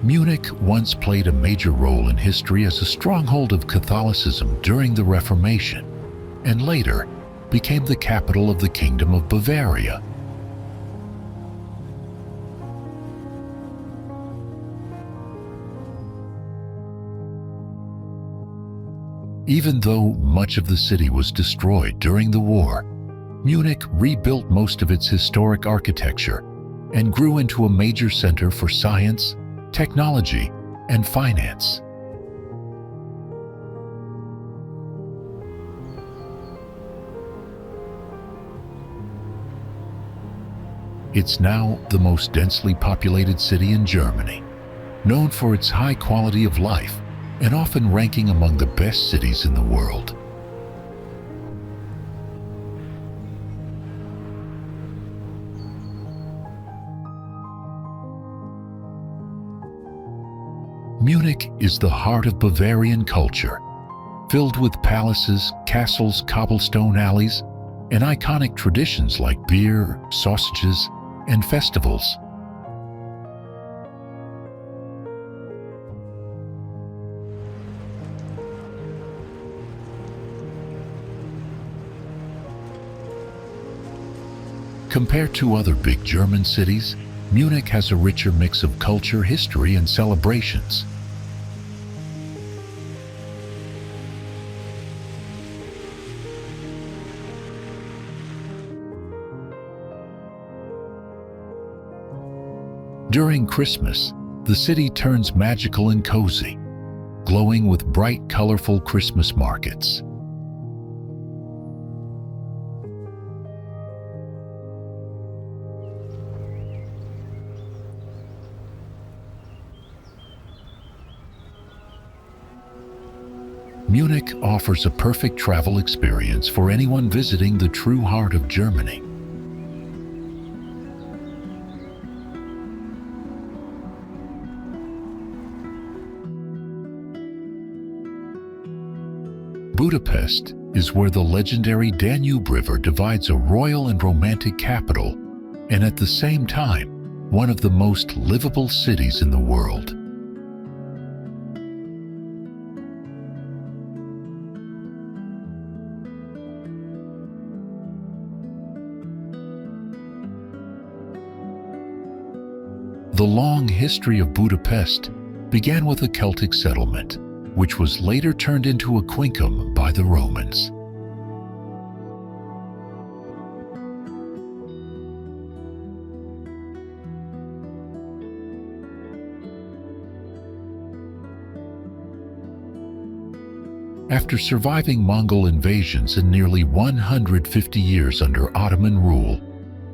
Munich once played a major role in history as a stronghold of Catholicism during the Reformation, and later became the capital of the Kingdom of Bavaria. Even though much of the city was destroyed during the war, Munich rebuilt most of its historic architecture and grew into a major center for science, technology, and finance. It's now the most densely populated city in Germany, known for its high quality of life and often ranking among the best cities in the world. Munich is the heart of Bavarian culture, filled with palaces, castles, cobblestone alleys, and iconic traditions like beer, sausages, and festivals. Compared to other big German cities, Munich has a richer mix of culture, history, and celebrations. During Christmas, the city turns magical and cozy, glowing with bright, colorful Christmas markets. Munich offers a perfect travel experience for anyone visiting the true heart of Germany. Budapest is where the legendary Danube River divides a royal and romantic capital, and at the same time, one of the most livable cities in the world. The long history of Budapest began with a Celtic settlement, which was later turned into a quincum by the Romans. After surviving Mongol invasions and nearly 150 years under Ottoman rule,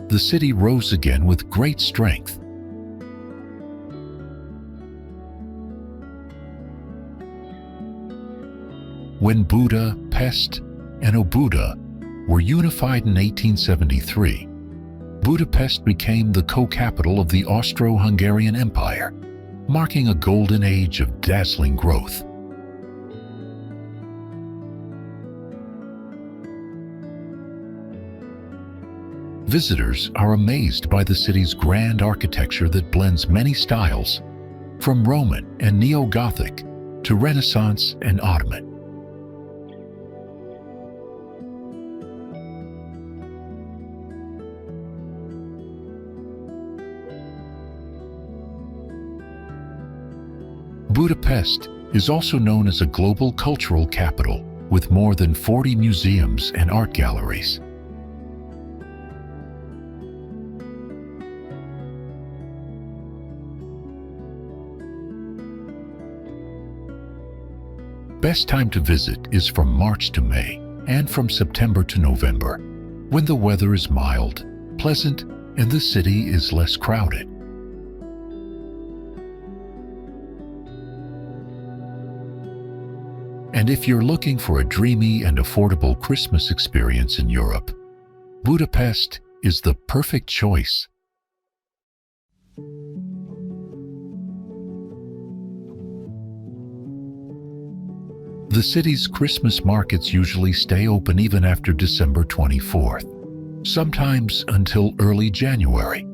the city rose again with great strength. When Budapest and Obuda were unified in 1873, Budapest became the co-capital of the Austro-Hungarian Empire, marking a golden age of dazzling growth. Visitors are amazed by the city's grand architecture that blends many styles, from Roman and Neo-Gothic to Renaissance and Ottoman. Budapest is also known as a global cultural capital with more than 40 museums and art galleries. Best time to visit is from March to May and from September to November, when the weather is mild, pleasant, and the city is less crowded. And if you're looking for a dreamy and affordable Christmas experience in Europe, Budapest is the perfect choice. The city's Christmas markets usually stay open even after December 24th, sometimes until early January,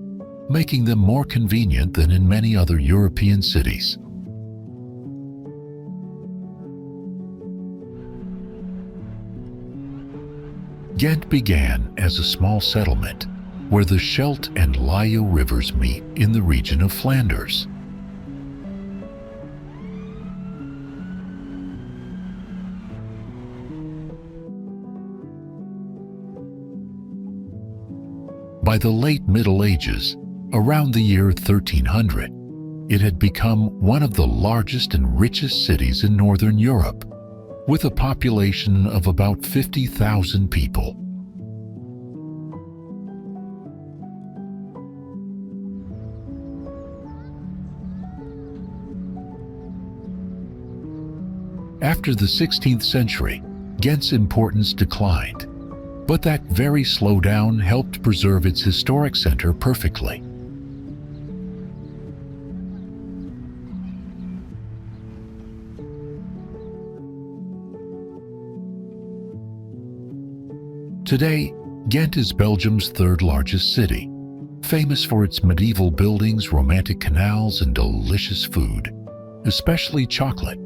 making them more convenient than in many other European cities. Ghent began as a small settlement where the Scheldt and Leie rivers meet in the region of Flanders. By the late Middle Ages, around the year 1300, it had become one of the largest and richest cities in Northern Europe, with a population of about 50,000 people. After the 16th century, Ghent's importance declined, but that very slowdown helped preserve its historic center perfectly. Today, Ghent is Belgium's third largest city, famous for its medieval buildings, romantic canals, and delicious food, especially chocolate.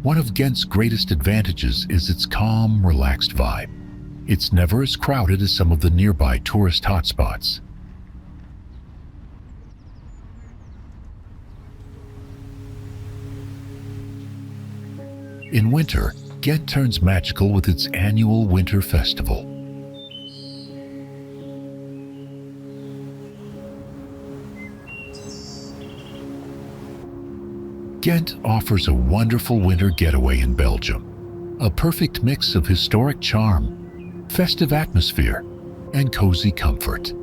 One of Ghent's greatest advantages is its calm, relaxed vibe. It's never as crowded as some of the nearby tourist hotspots. In winter, Ghent turns magical with its annual winter festival. Ghent offers a wonderful winter getaway in Belgium, a perfect mix of historic charm, festive atmosphere, and cozy comfort.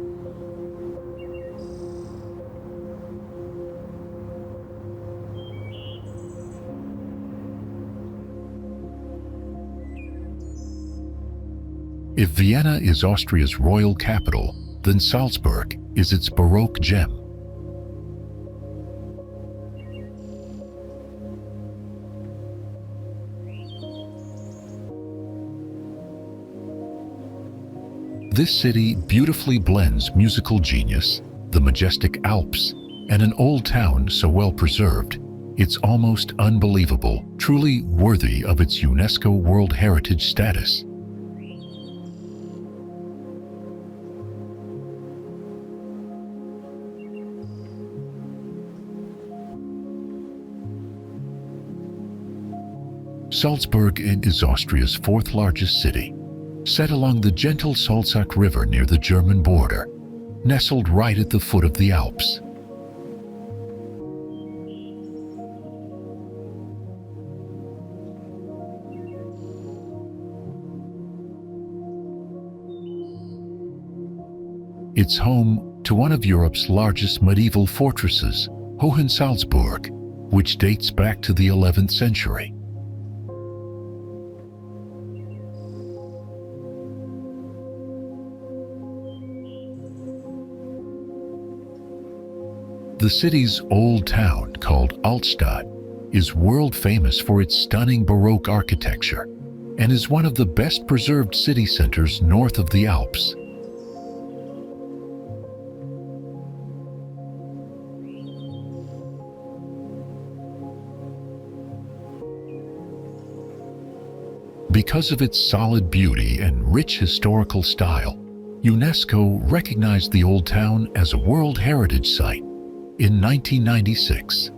If Vienna is Austria's royal capital, then Salzburg is its Baroque gem. This city beautifully blends musical genius, the majestic Alps, and an old town so well preserved, it's almost unbelievable, truly worthy of its UNESCO World Heritage status. Salzburg is Austria's fourth largest city, set along the gentle Salzach River near the German border, nestled right at the foot of the Alps. It's home to one of Europe's largest medieval fortresses, Salzburg, which dates back to the 11th century. The city's old town, called Hallstatt, is world famous for its stunning Baroque architecture and is one of the best preserved city centers north of the Alps. Because of its solid beauty and rich historical style, UNESCO recognized the Old Town as a World Heritage Site in 1996.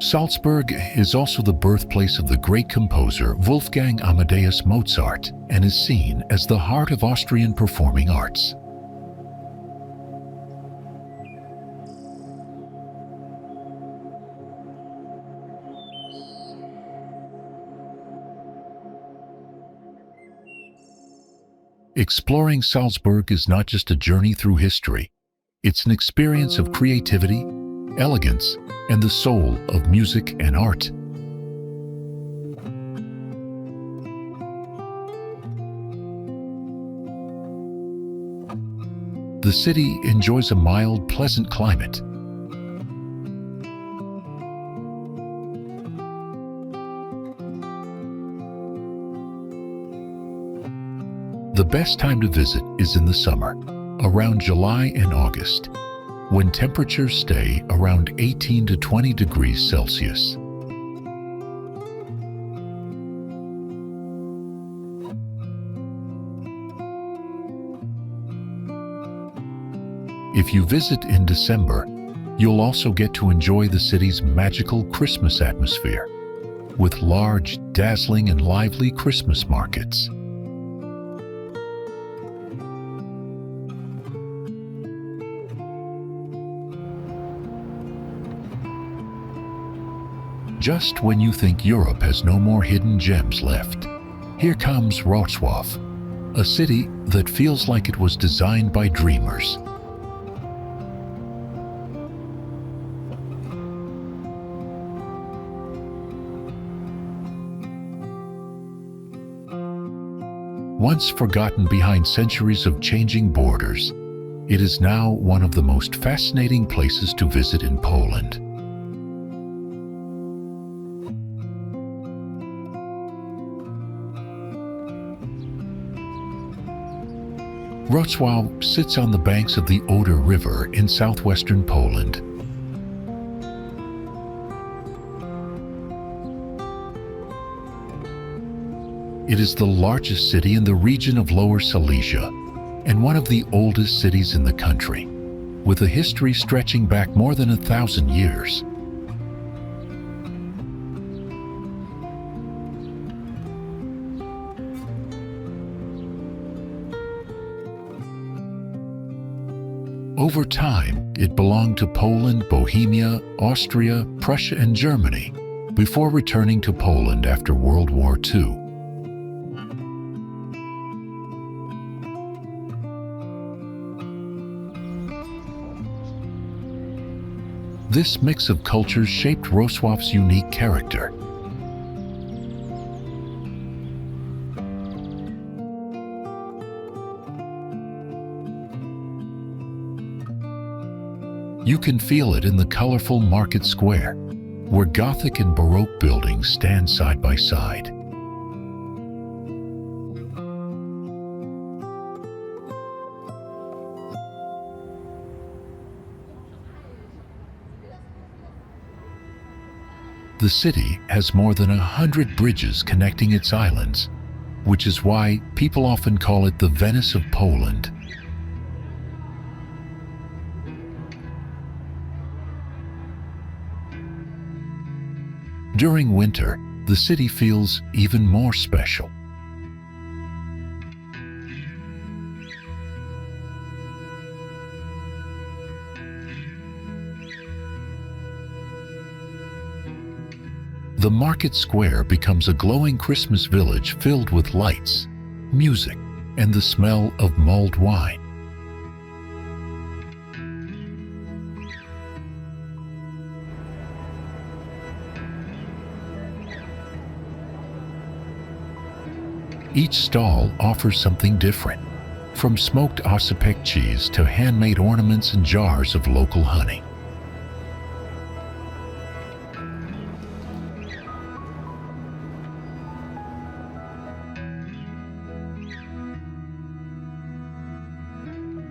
Salzburg is also the birthplace of the great composer Wolfgang Amadeus Mozart and is seen as the heart of Austrian performing arts. Exploring Salzburg is not just a journey through history, it's an experience of creativity, elegance, and the soul of music and art. The city enjoys a mild, pleasant climate. The best time to visit is in the summer, around July and August, when temperatures stay around 18 to 20 degrees Celsius. If you visit in December, you'll also get to enjoy the city's magical Christmas atmosphere, with large, dazzling, and lively Christmas markets. Just when you think Europe has no more hidden gems left, here comes Wrocław, a city that feels like it was designed by dreamers. Once forgotten behind centuries of changing borders, it is now one of the most fascinating places to visit in Poland. Wrocław sits on the banks of the Oder River in southwestern Poland. It is the largest city in the region of Lower Silesia and one of the oldest cities in the country, with a history stretching back more than 1,000 years. Over time, it belonged to Poland, Bohemia, Austria, Prussia, and Germany, before returning to Poland after World War II. This mix of cultures shaped Wrocław's unique character. You can feel it in the colorful market square, where Gothic and Baroque buildings stand side by side. The city has more than 100 bridges connecting its islands, which is why people often call it the Venice of Poland. During winter, the city feels even more special. The market square becomes a glowing Christmas village filled with lights, music, and the smell of mulled wine. Each stall offers something different, from smoked Ossipek cheese to handmade ornaments and jars of local honey.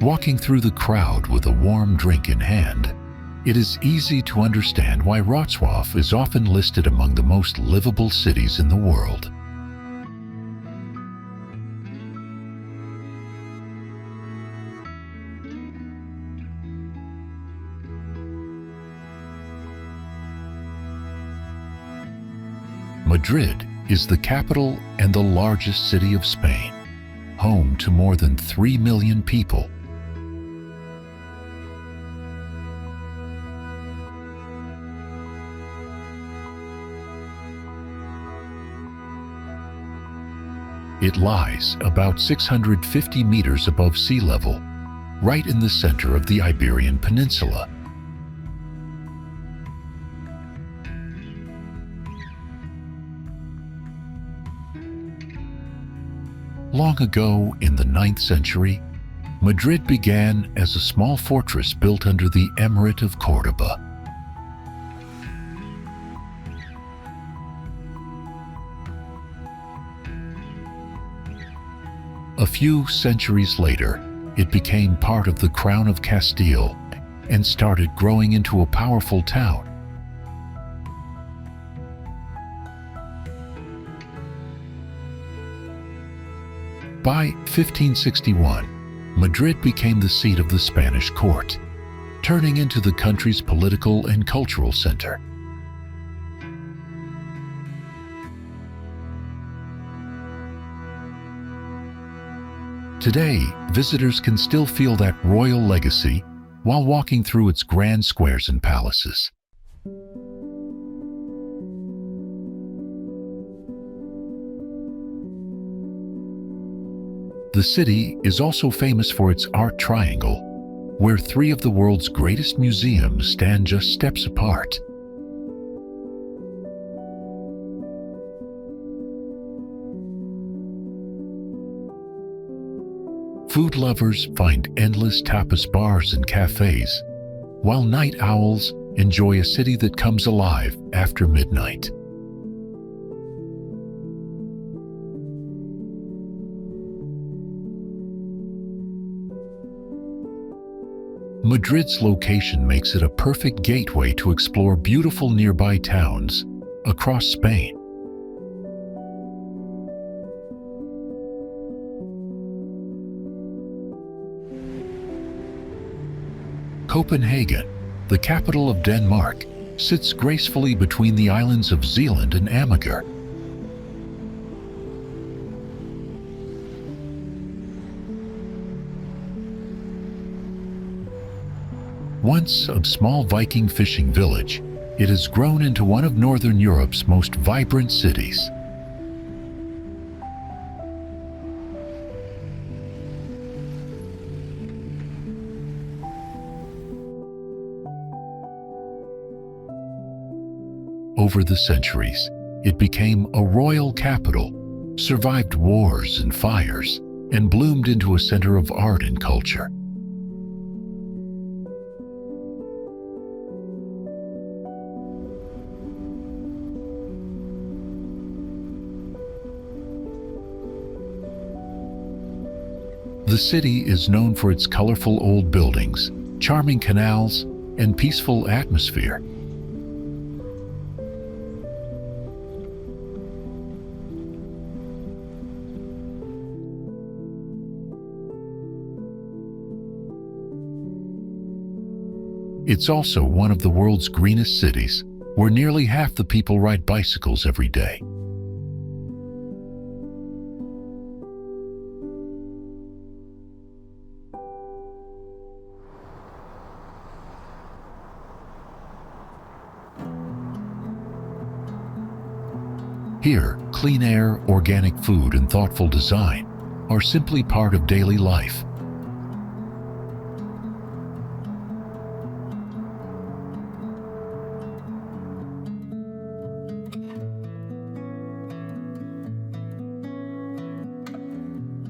Walking through the crowd with a warm drink in hand, it is easy to understand why Wrocław is often listed among the most livable cities in the world. Madrid is the capital and the largest city of Spain, home to more than 3 million people. It lies about 650 meters above sea level, right in the center of the Iberian Peninsula. Long ago, in the 9th century, Madrid began as a small fortress built under the Emirate of Córdoba. A few centuries later, it became part of the Crown of Castile and started growing into a powerful town. By 1561, Madrid became the seat of the Spanish court, turning into the country's political and cultural center. Today, visitors can still feel that royal legacy while walking through its grand squares and palaces. The city is also famous for its art triangle, where 3 of the world's greatest museums stand just steps apart. Food lovers find endless tapas bars and cafes, while night owls enjoy a city that comes alive after midnight. Madrid's location makes it a perfect gateway to explore beautiful nearby towns across Spain. Copenhagen, the capital of Denmark, sits gracefully between the islands of Zealand and Amager. Once a small Viking fishing village, it has grown into one of Northern Europe's most vibrant cities. Over the centuries, it became a royal capital, survived wars and fires, and bloomed into a center of art and culture. The city is known for its colorful old buildings, charming canals, and peaceful atmosphere. It's also one of the world's greenest cities, where nearly half the people ride bicycles every day. Here, clean air, organic food, and thoughtful design are simply part of daily life.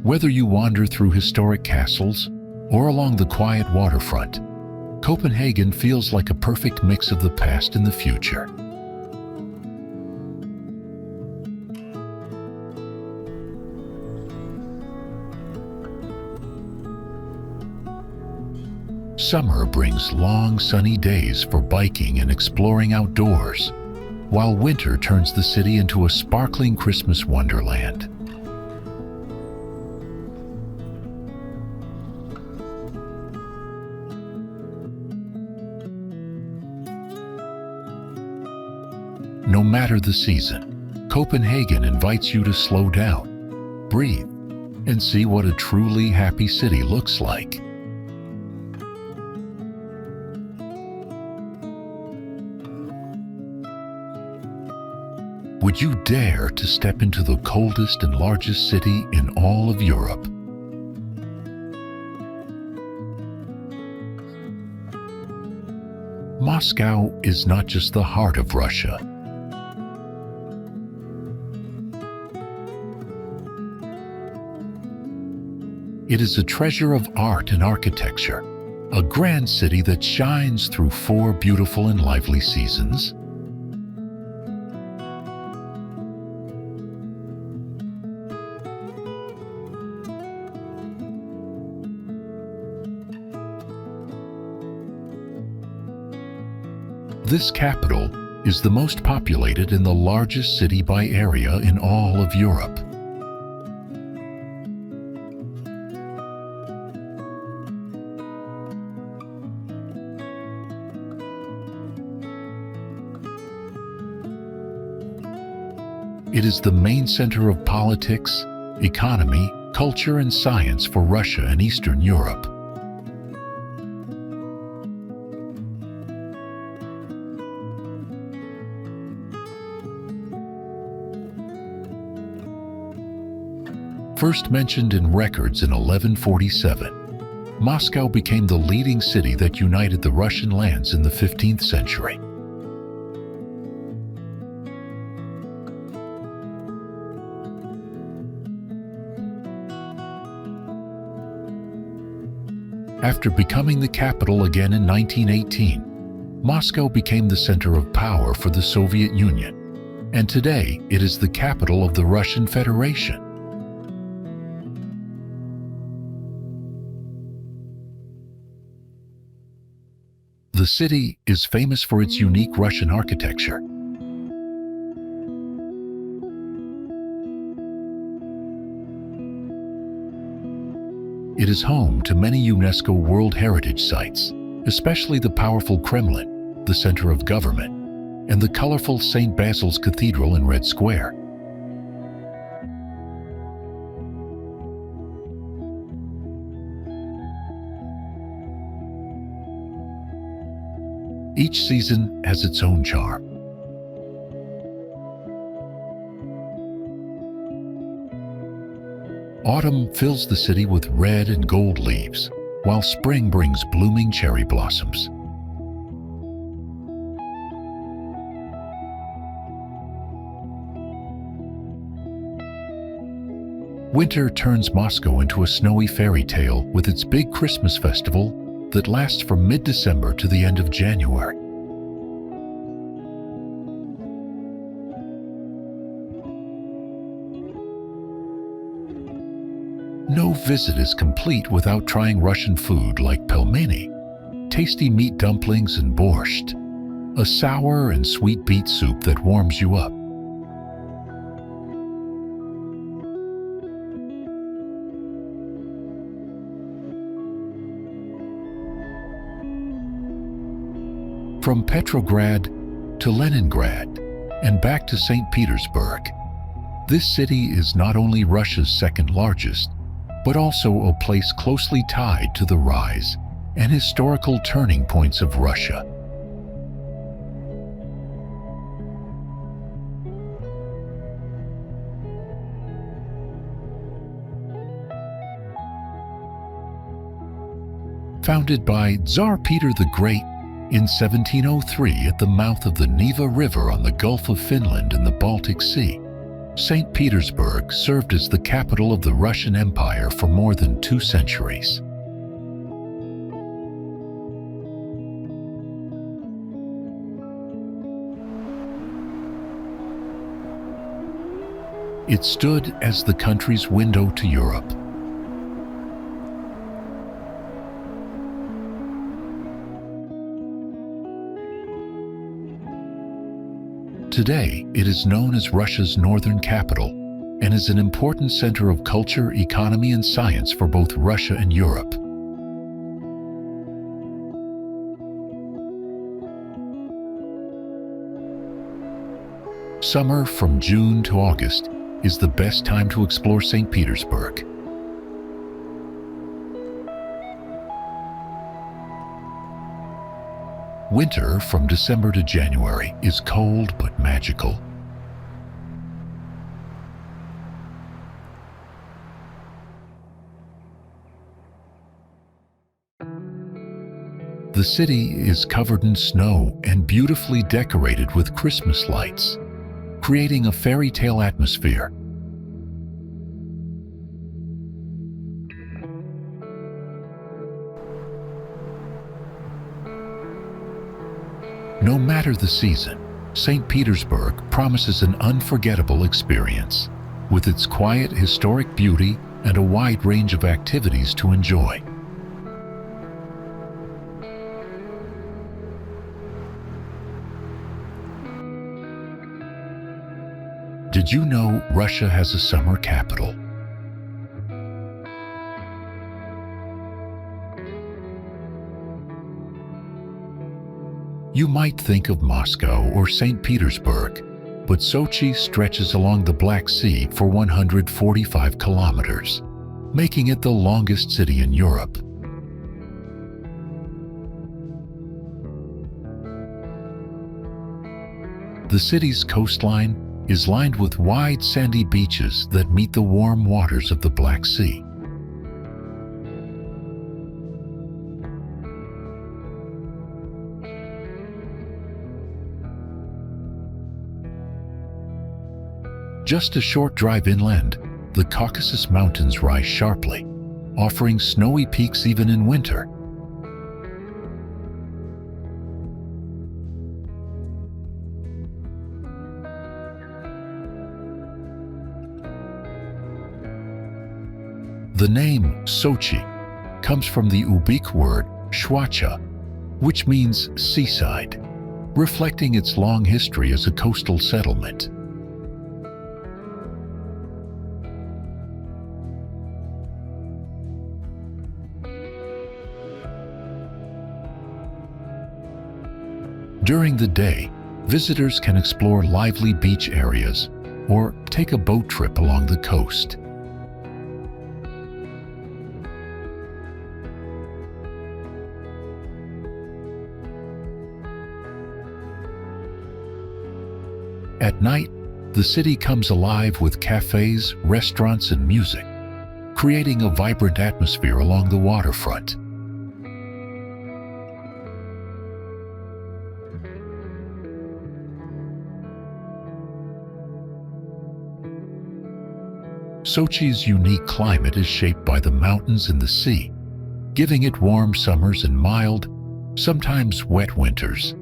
Whether you wander through historic castles or along the quiet waterfront, Copenhagen feels like a perfect mix of the past and the future. Summer brings long, sunny days for biking and exploring outdoors, while winter turns the city into a sparkling Christmas wonderland. No matter the season, Copenhagen invites you to slow down, breathe, and see what a truly happy city looks like. Would you dare to step into the coldest and largest city in all of Europe? Moscow is not just the heart of Russia. It is a treasure of art and architecture, a grand city that shines through 4 beautiful and lively seasons. This capital is the most populated and the largest city by area in all of Europe. It is the main center of politics, economy, culture, and science for Russia and Eastern Europe. First mentioned in records in 1147, Moscow became the leading city that united the Russian lands in the 15th century. After becoming the capital again in 1918, Moscow became the center of power for the Soviet Union, and today it is the capital of the Russian Federation. The city is famous for its unique Russian architecture. It is home to many UNESCO World Heritage Sites, especially the powerful Kremlin, the center of government, and the colorful St. Basil's Cathedral in Red Square. Each season has its own charm. Autumn fills the city with red and gold leaves, while spring brings blooming cherry blossoms. Winter turns Moscow into a snowy fairy tale with its big Christmas festival that lasts from mid-December to the end of January. No visit is complete without trying Russian food like pelmeni, tasty meat dumplings, and borscht, a sour and sweet beet soup that warms you up. From Petrograd to Leningrad, and back to St. Petersburg. This city is not only Russia's second largest, but also a place closely tied to the rise and historical turning points of Russia. Founded by Tsar Peter the Great in 1703 at the mouth of the Neva River on the Gulf of Finland and the Baltic Sea, St. Petersburg served as the capital of the Russian Empire for more than 2 centuries. It stood as the country's window to Europe. Today, it is known as Russia's northern capital and is an important center of culture, economy, and science for both Russia and Europe. Summer from June to August is the best time to explore St. Petersburg. Winter from December to January is cold but magical. The city is covered in snow and beautifully decorated with Christmas lights, creating a fairy tale atmosphere. No matter the season, St. Petersburg promises an unforgettable experience, with its quiet historic beauty and a wide range of activities to enjoy. Did you know Russia has a summer capital? You might think of Moscow or St. Petersburg, but Sochi stretches along the Black Sea for 145 kilometers, making it the longest city in Europe. The city's coastline is lined with wide sandy beaches that meet the warm waters of the Black Sea. Just a short drive inland, the Caucasus Mountains rise sharply, offering snowy peaks even in winter. The name Sochi comes from the Uzbek word shwacha, which means seaside, reflecting its long history as a coastal settlement. During the day, visitors can explore lively beach areas or take a boat trip along the coast. At night, the city comes alive with cafes, restaurants, and music, creating a vibrant atmosphere along the waterfront. Sochi's unique climate is shaped by the mountains and the sea, giving it warm summers and mild, sometimes wet winters.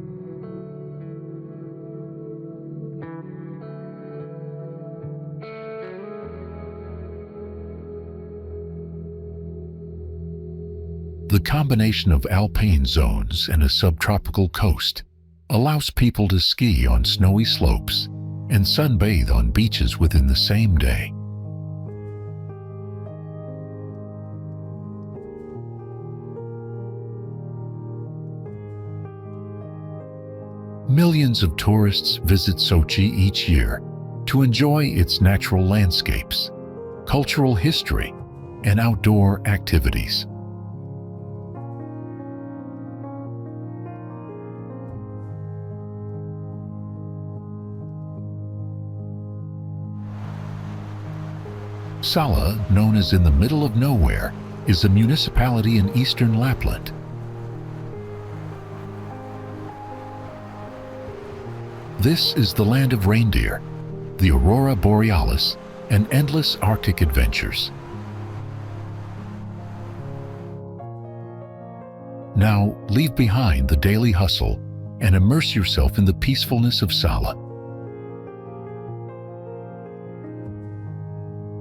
The combination of alpine zones and a subtropical coast allows people to ski on snowy slopes and sunbathe on beaches within the same day. Millions of tourists visit Sochi each year to enjoy its natural landscapes, cultural history, and outdoor activities. Salla, known as in the middle of nowhere, is a municipality in eastern Lapland. This is the land of reindeer, the aurora borealis, and endless Arctic adventures. Now, leave behind the daily hustle and immerse yourself in the peacefulness of Salla.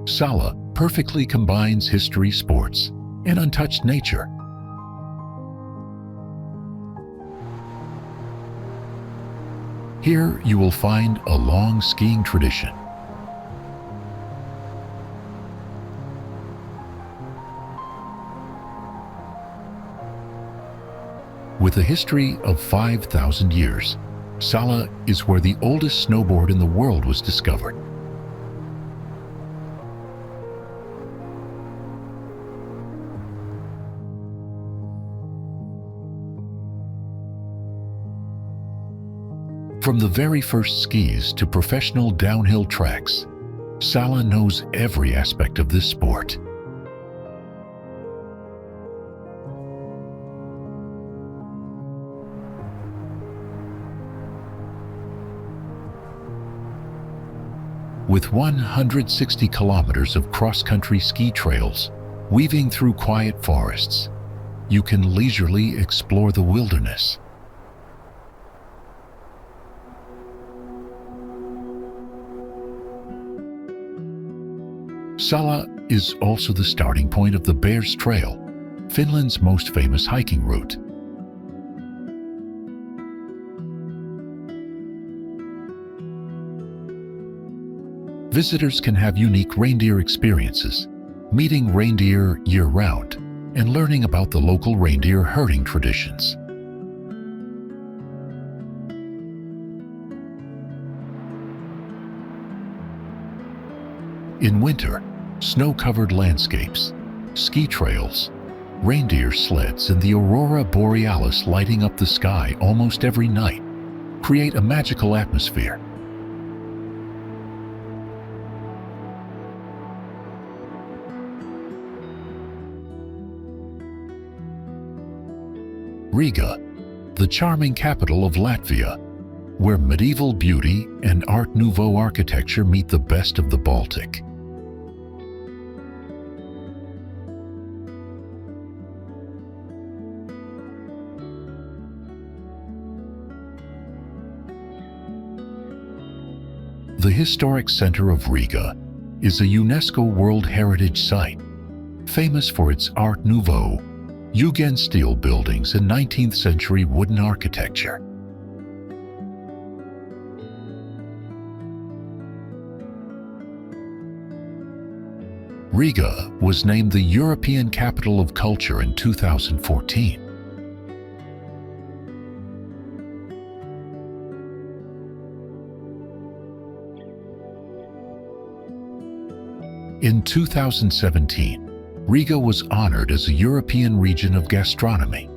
Salla perfectly combines history, sports, and untouched nature. Here you will find a long skiing tradition. With a history of 5,000 years, Salla is where the oldest snowboard in the world was discovered. From the very first skis to professional downhill tracks, Salla knows every aspect of this sport. With 160 kilometers of cross-country ski trails weaving through quiet forests, you can leisurely explore the wilderness. Salla is also the starting point of the Bears Trail, Finland's most famous hiking route. Visitors can have unique reindeer experiences, meeting reindeer year-round and learning about the local reindeer herding traditions. In winter, snow-covered landscapes, ski trails, reindeer sleds, and the aurora borealis lighting up the sky almost every night create a magical atmosphere. Riga, the charming capital of Latvia, where medieval beauty and Art Nouveau architecture meet the best of the Baltic. The historic center of Riga is a UNESCO World Heritage Site, famous for its Art Nouveau, Jugendstil buildings and 19th century wooden architecture. Riga was named the European Capital of Culture in 2014. In 2017, Riga was honored as a European Region of Gastronomy.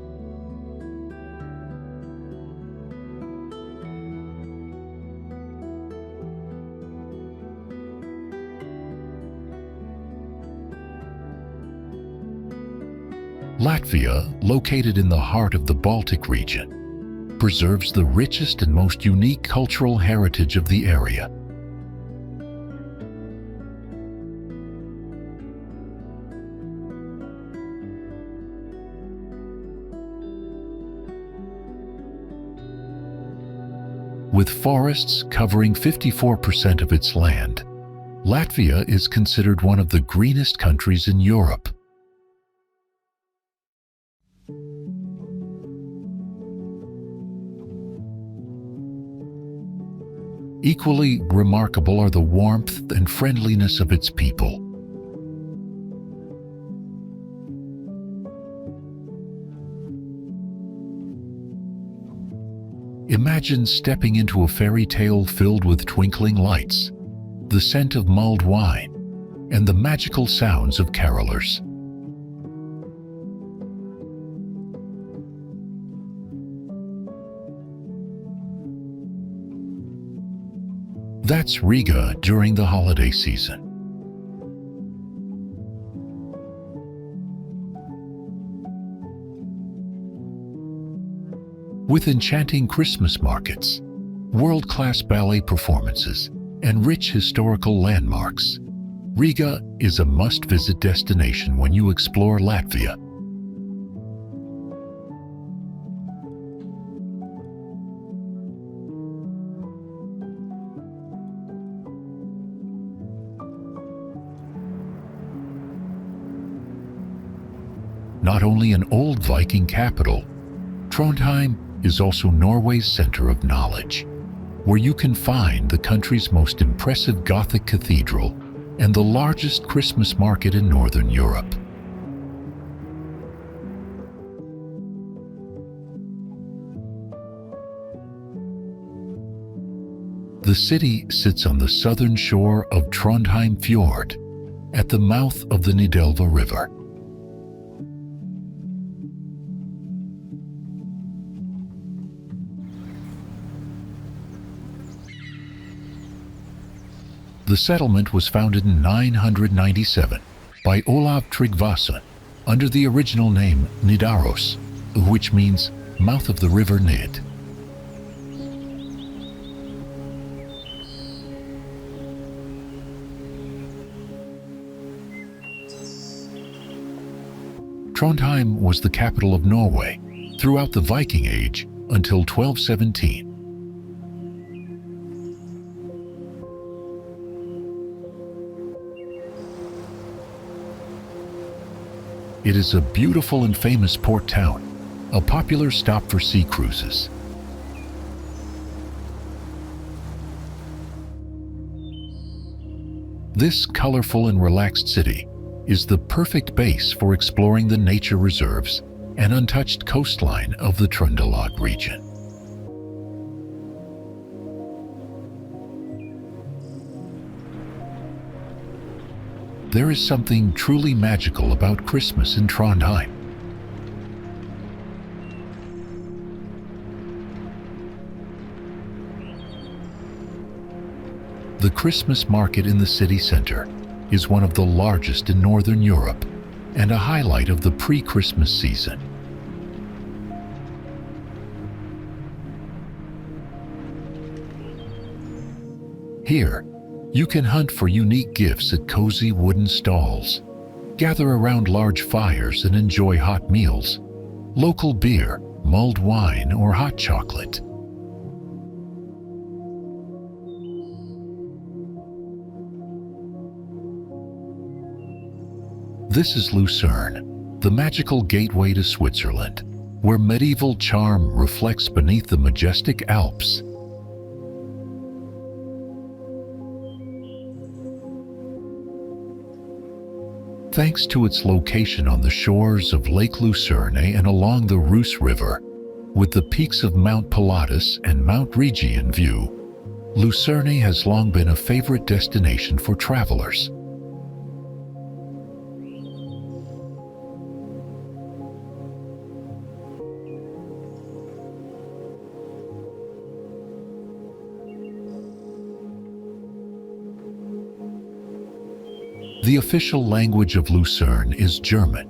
Latvia, located in the heart of the Baltic region, preserves the richest and most unique cultural heritage of the area. With forests covering 54% of its land, Latvia is considered one of the greenest countries in Europe. Equally remarkable are the warmth and friendliness of its people. Imagine stepping into a fairy tale filled with twinkling lights, the scent of mulled wine, and the magical sounds of carolers. That's Riga during the holiday season. With enchanting Christmas markets, world-class ballet performances, and rich historical landmarks, Riga is a must-visit destination when you explore Latvia. Not only an old Viking capital, Trondheim is also Norway's center of knowledge, where you can find the country's most impressive Gothic cathedral and the largest Christmas market in Northern Europe. The city sits on the southern shore of Trondheim Fjord, at the mouth of the Nidelva River. The settlement was founded in 997 by Olav Tryggvason under the original name Nidaros, which means mouth of the river Nid. Trondheim was the capital of Norway throughout the Viking Age until 1217. It is a beautiful and famous port town, a popular stop for sea cruises. This colorful and relaxed city is the perfect base for exploring the nature reserves and untouched coastline of the Trøndelag region. There is something truly magical about Christmas in Trondheim. The Christmas market in the city center is one of the largest in Northern Europe and a highlight of the pre-Christmas season. Here, you can hunt for unique gifts at cozy wooden stalls, gather around large fires and enjoy hot meals, local beer, mulled wine, or hot chocolate. This is Lucerne, the magical gateway to Switzerland, where medieval charm reflects beneath the majestic Alps. Thanks to its location on the shores of Lake Lucerne and along the Reuss River, with the peaks of Mount Pilatus and Mount Rigi in view, Lucerne has long been a favorite destination for travelers. The official language of Lucerne is German,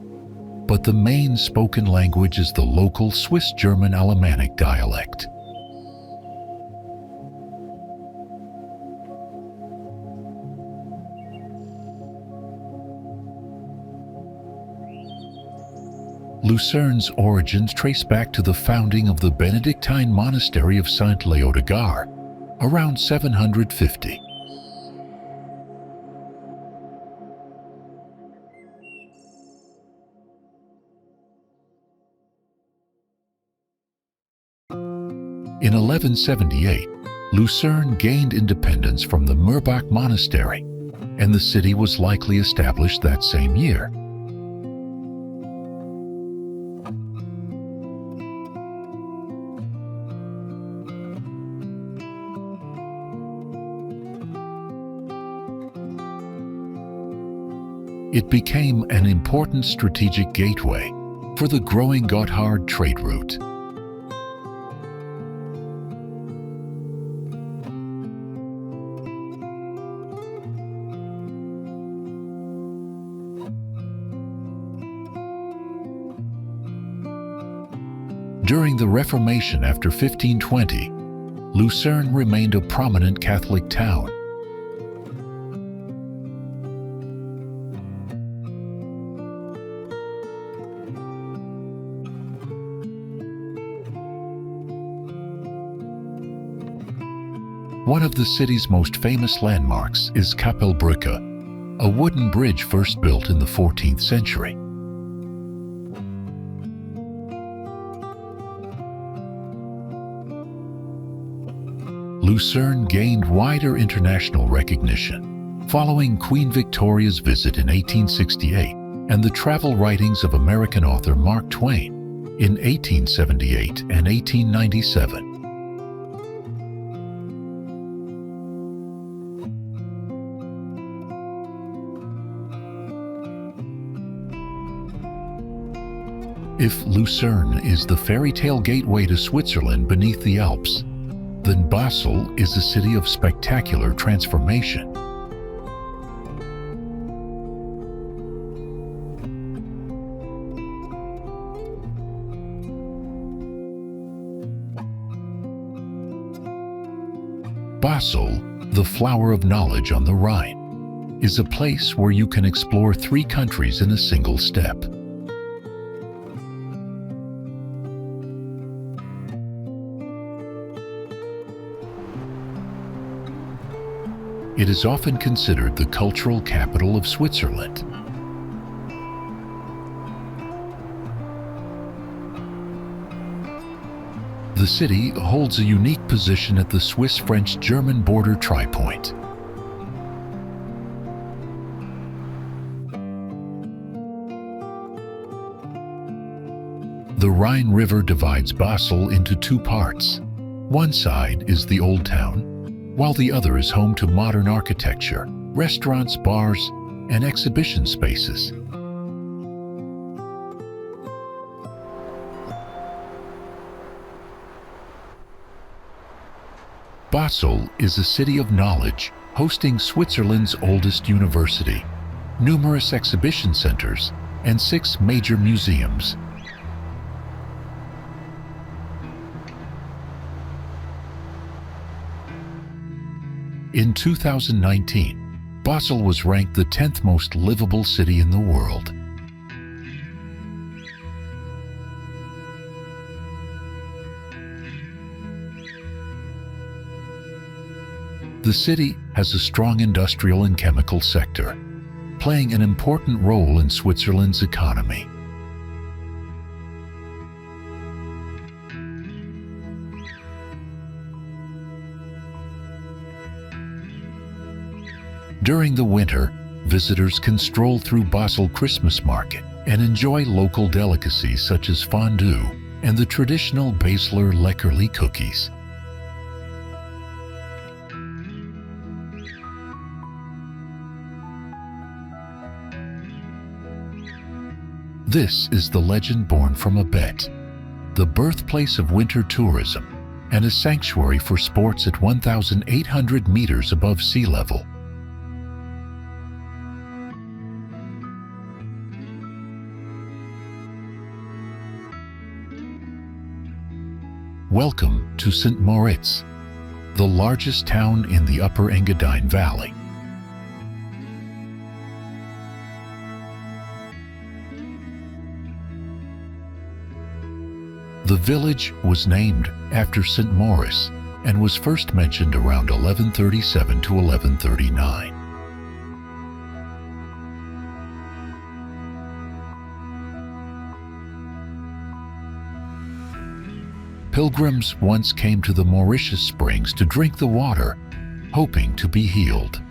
but the main spoken language is the local Swiss-German Alemannic dialect. Lucerne's origins trace back to the founding of the Benedictine monastery of Saint Leodegar, around 750. In 1178, Lucerne gained independence from the Murbach monastery, and the city was likely established that same year. It became an important strategic gateway for the growing Gotthard trade route. During the Reformation after 1520, Lucerne remained a prominent Catholic town. One of the city's most famous landmarks is Kapellbrücke, a wooden bridge first built in the 14th century. Lucerne gained wider international recognition following Queen Victoria's visit in 1868 and the travel writings of American author Mark Twain in 1878 and 1897. If Lucerne is the fairy tale gateway to Switzerland beneath the Alps, then Basel is a city of spectacular transformation. Basel, the flower of knowledge on the Rhine, is a place where you can explore 3 countries in a single step. It is often considered the cultural capital of Switzerland. The city holds a unique position at the Swiss-French-German border tripoint. The Rhine River divides Basel into 2 parts. One side is the Old Town, while the other is home to modern architecture, restaurants, bars, and exhibition spaces. Basel is a city of knowledge, hosting Switzerland's oldest university, numerous exhibition centers, and 6 major museums. In 2019, Basel was ranked the 10th most livable city in the world. The city has a strong industrial and chemical sector, playing an important role in Switzerland's economy. During the winter, visitors can stroll through Basel Christmas Market and enjoy local delicacies such as fondue and the traditional Basler Leckerli cookies. This is the legend born from a bet, the birthplace of winter tourism and a sanctuary for sports at 1,800 meters above sea level. Welcome to St. Moritz, the largest town in the Upper Engadine Valley. The village was named after St. Maurice and was first mentioned around 1137 to 1139. Pilgrims once came to the Mauritius springs to drink the water, hoping to be healed.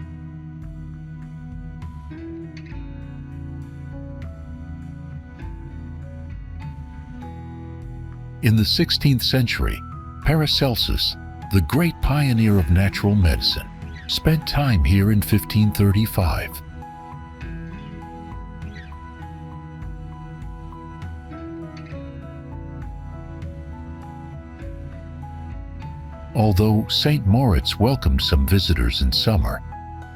In the 16th century, Paracelsus, the great pioneer of natural medicine, spent time here in 1535. Although St. Moritz welcomed some visitors in summer,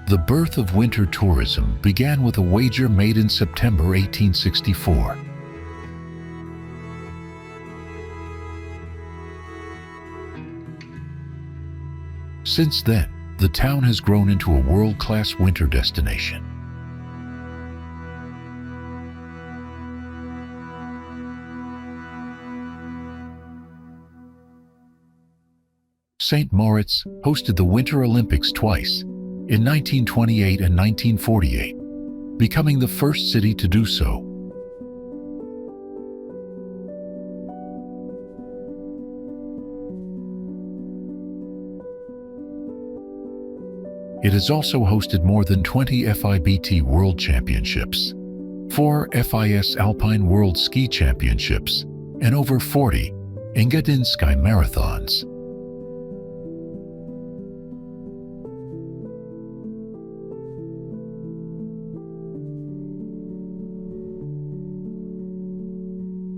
the birth of winter tourism began with a wager made in September 1864. Since then, the town has grown into a world-class winter destination. St. Moritz hosted the Winter Olympics twice, in 1928 and 1948, becoming the first city to do so. It has also hosted more than 20 FIBT World Championships, 4 FIS Alpine World Ski Championships, and over 40 Engadin Ski Marathons.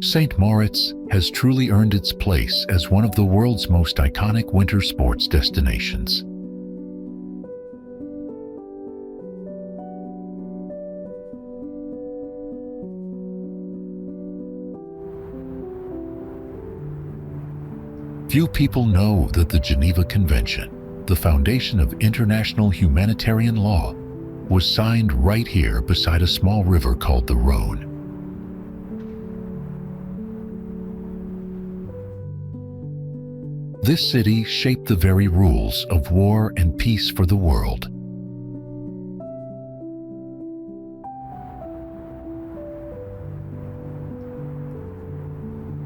St. Moritz has truly earned its place as one of the world's most iconic winter sports destinations. Few people know that the Geneva Convention, the foundation of international humanitarian law, was signed right here beside a small river called the Rhone. This city shaped the very rules of war and peace for the world.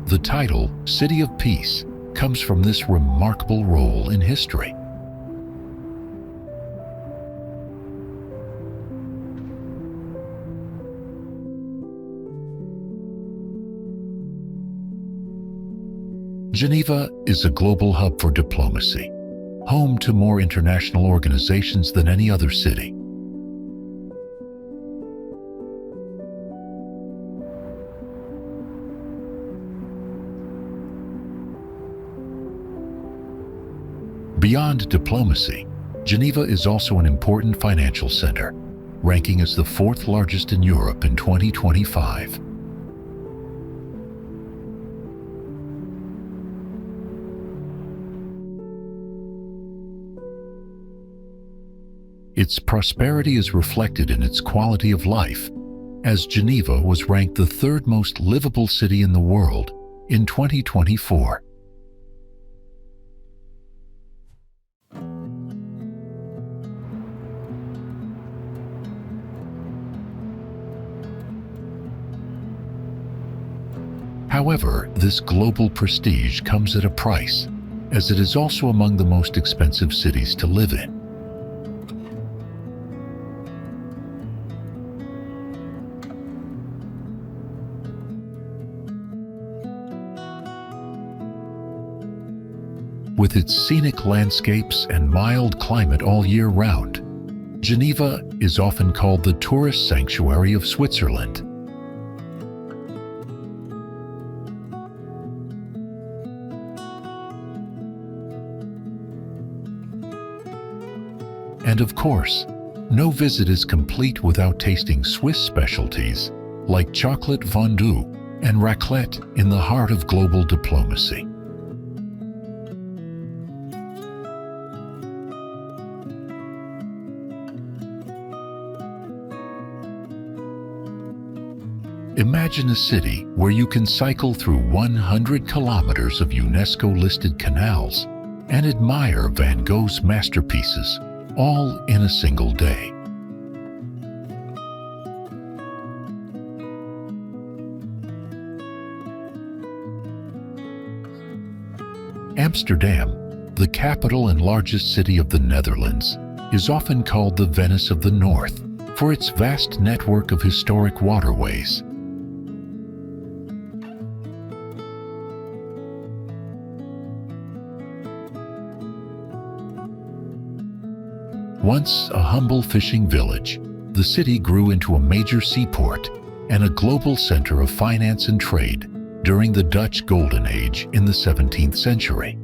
The title, City of Peace, comes from this remarkable role in history. Geneva is a global hub for diplomacy, home to more international organizations than any other city. Beyond diplomacy, Geneva is also an important financial center, ranking as the 4th largest in Europe in 2025. Its prosperity is reflected in its quality of life, as Geneva was ranked the 3rd most livable city in the world in 2024. However, this global prestige comes at a price, as it is also among the most expensive cities to live in. With its scenic landscapes and mild climate all year round, Geneva is often called the tourist sanctuary of Switzerland. And of course, no visit is complete without tasting Swiss specialties like chocolate fondue and raclette in the heart of global diplomacy. Imagine a city where you can cycle through 100 kilometers of UNESCO-listed canals and admire Van Gogh's masterpieces, all in a single day. Amsterdam, the capital and largest city of the Netherlands, is often called the Venice of the North for its vast network of historic waterways. Once a humble fishing village, the city grew into a major seaport and a global center of finance and trade during the Dutch Golden Age in the 17th century.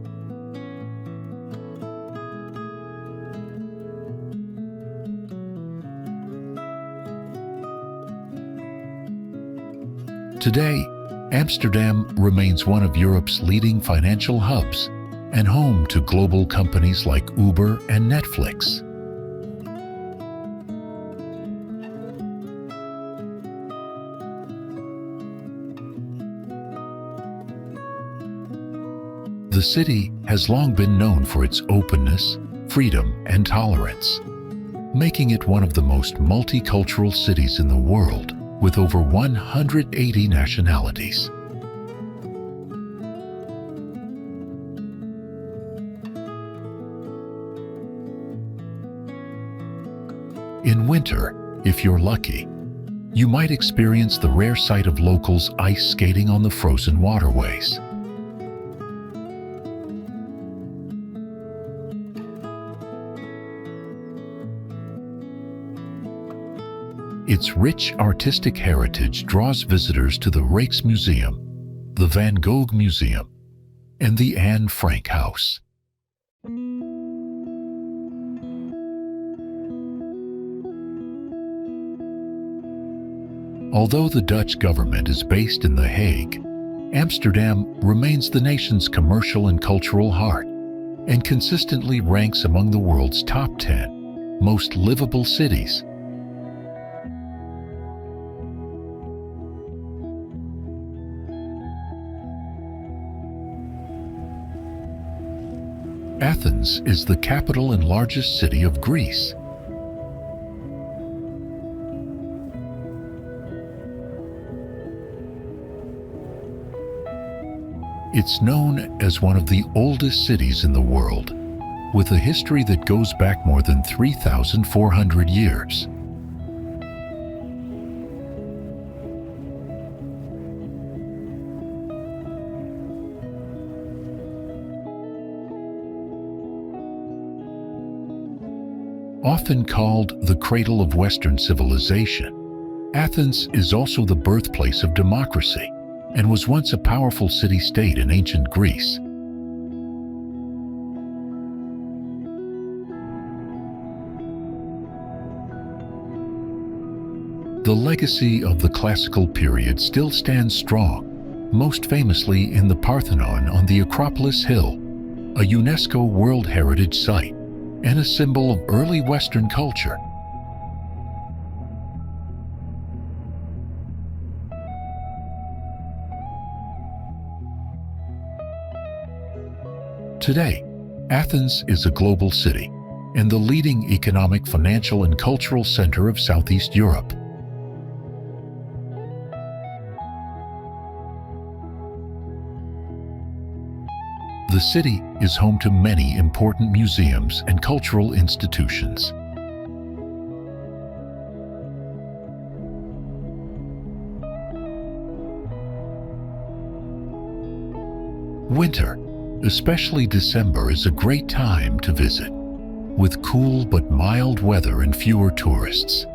Today, Amsterdam remains one of Europe's leading financial hubs and home to global companies like Uber and Netflix. The city has long been known for its openness, freedom, and tolerance, making it one of the most multicultural cities in the world, with over 180 nationalities. In winter, if you're lucky, you might experience the rare sight of locals ice skating on the frozen waterways. Its rich artistic heritage draws visitors to the Rijksmuseum, the Van Gogh Museum, and the Anne Frank House. Although the Dutch government is based in The Hague, Amsterdam remains the nation's commercial and cultural heart and consistently ranks among the world's top 10 most livable cities. Athens is the capital and largest city of Greece. It's known as one of the oldest cities in the world, with a history that goes back more than 3,400 years. Often called the cradle of Western civilization, Athens is also the birthplace of democracy and was once a powerful city-state in ancient Greece. The legacy of the classical period still stands strong, most famously in the Parthenon on the Acropolis Hill, a UNESCO World Heritage Site and a symbol of early Western culture. Today, Athens is a global city and the leading economic, financial, and cultural center of Southeast Europe. The city is home to many important museums and cultural institutions. Winter, especially December, is a great time to visit, with cool but mild weather and fewer tourists.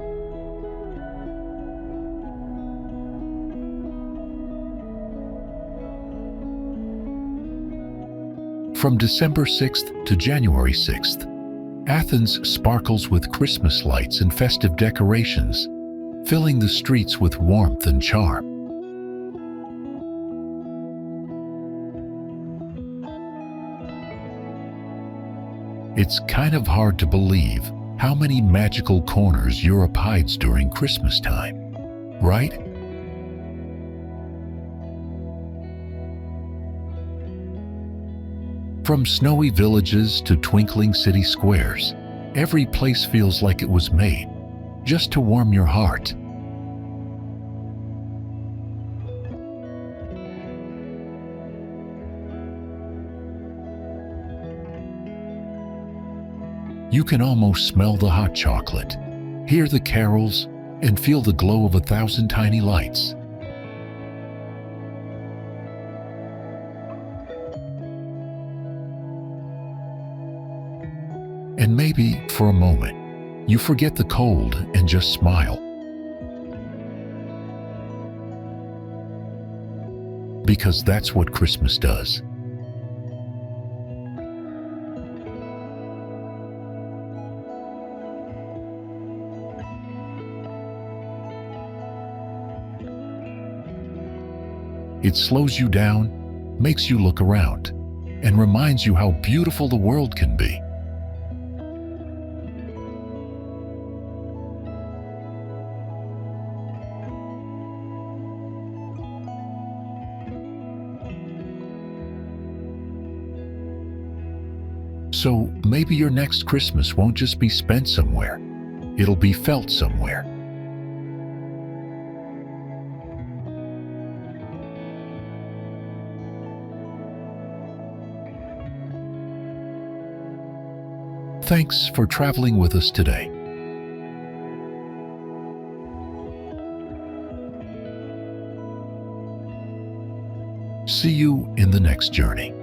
From December 6th to January 6th, Athens sparkles with Christmas lights and festive decorations, filling the streets with warmth and charm. It's kind of hard to believe how many magical corners Europe hides during Christmas time, right? From snowy villages to twinkling city squares, every place feels like it was made just to warm your heart. You can almost smell the hot chocolate, hear the carols, and feel the glow of 1,000 tiny lights. And maybe, for a moment, you forget the cold and just smile. Because that's what Christmas does. It slows you down, makes you look around, and reminds you how beautiful the world can be. So maybe your next Christmas won't just be spent somewhere, it'll be felt somewhere. Thanks for traveling with us today. See you in the next journey.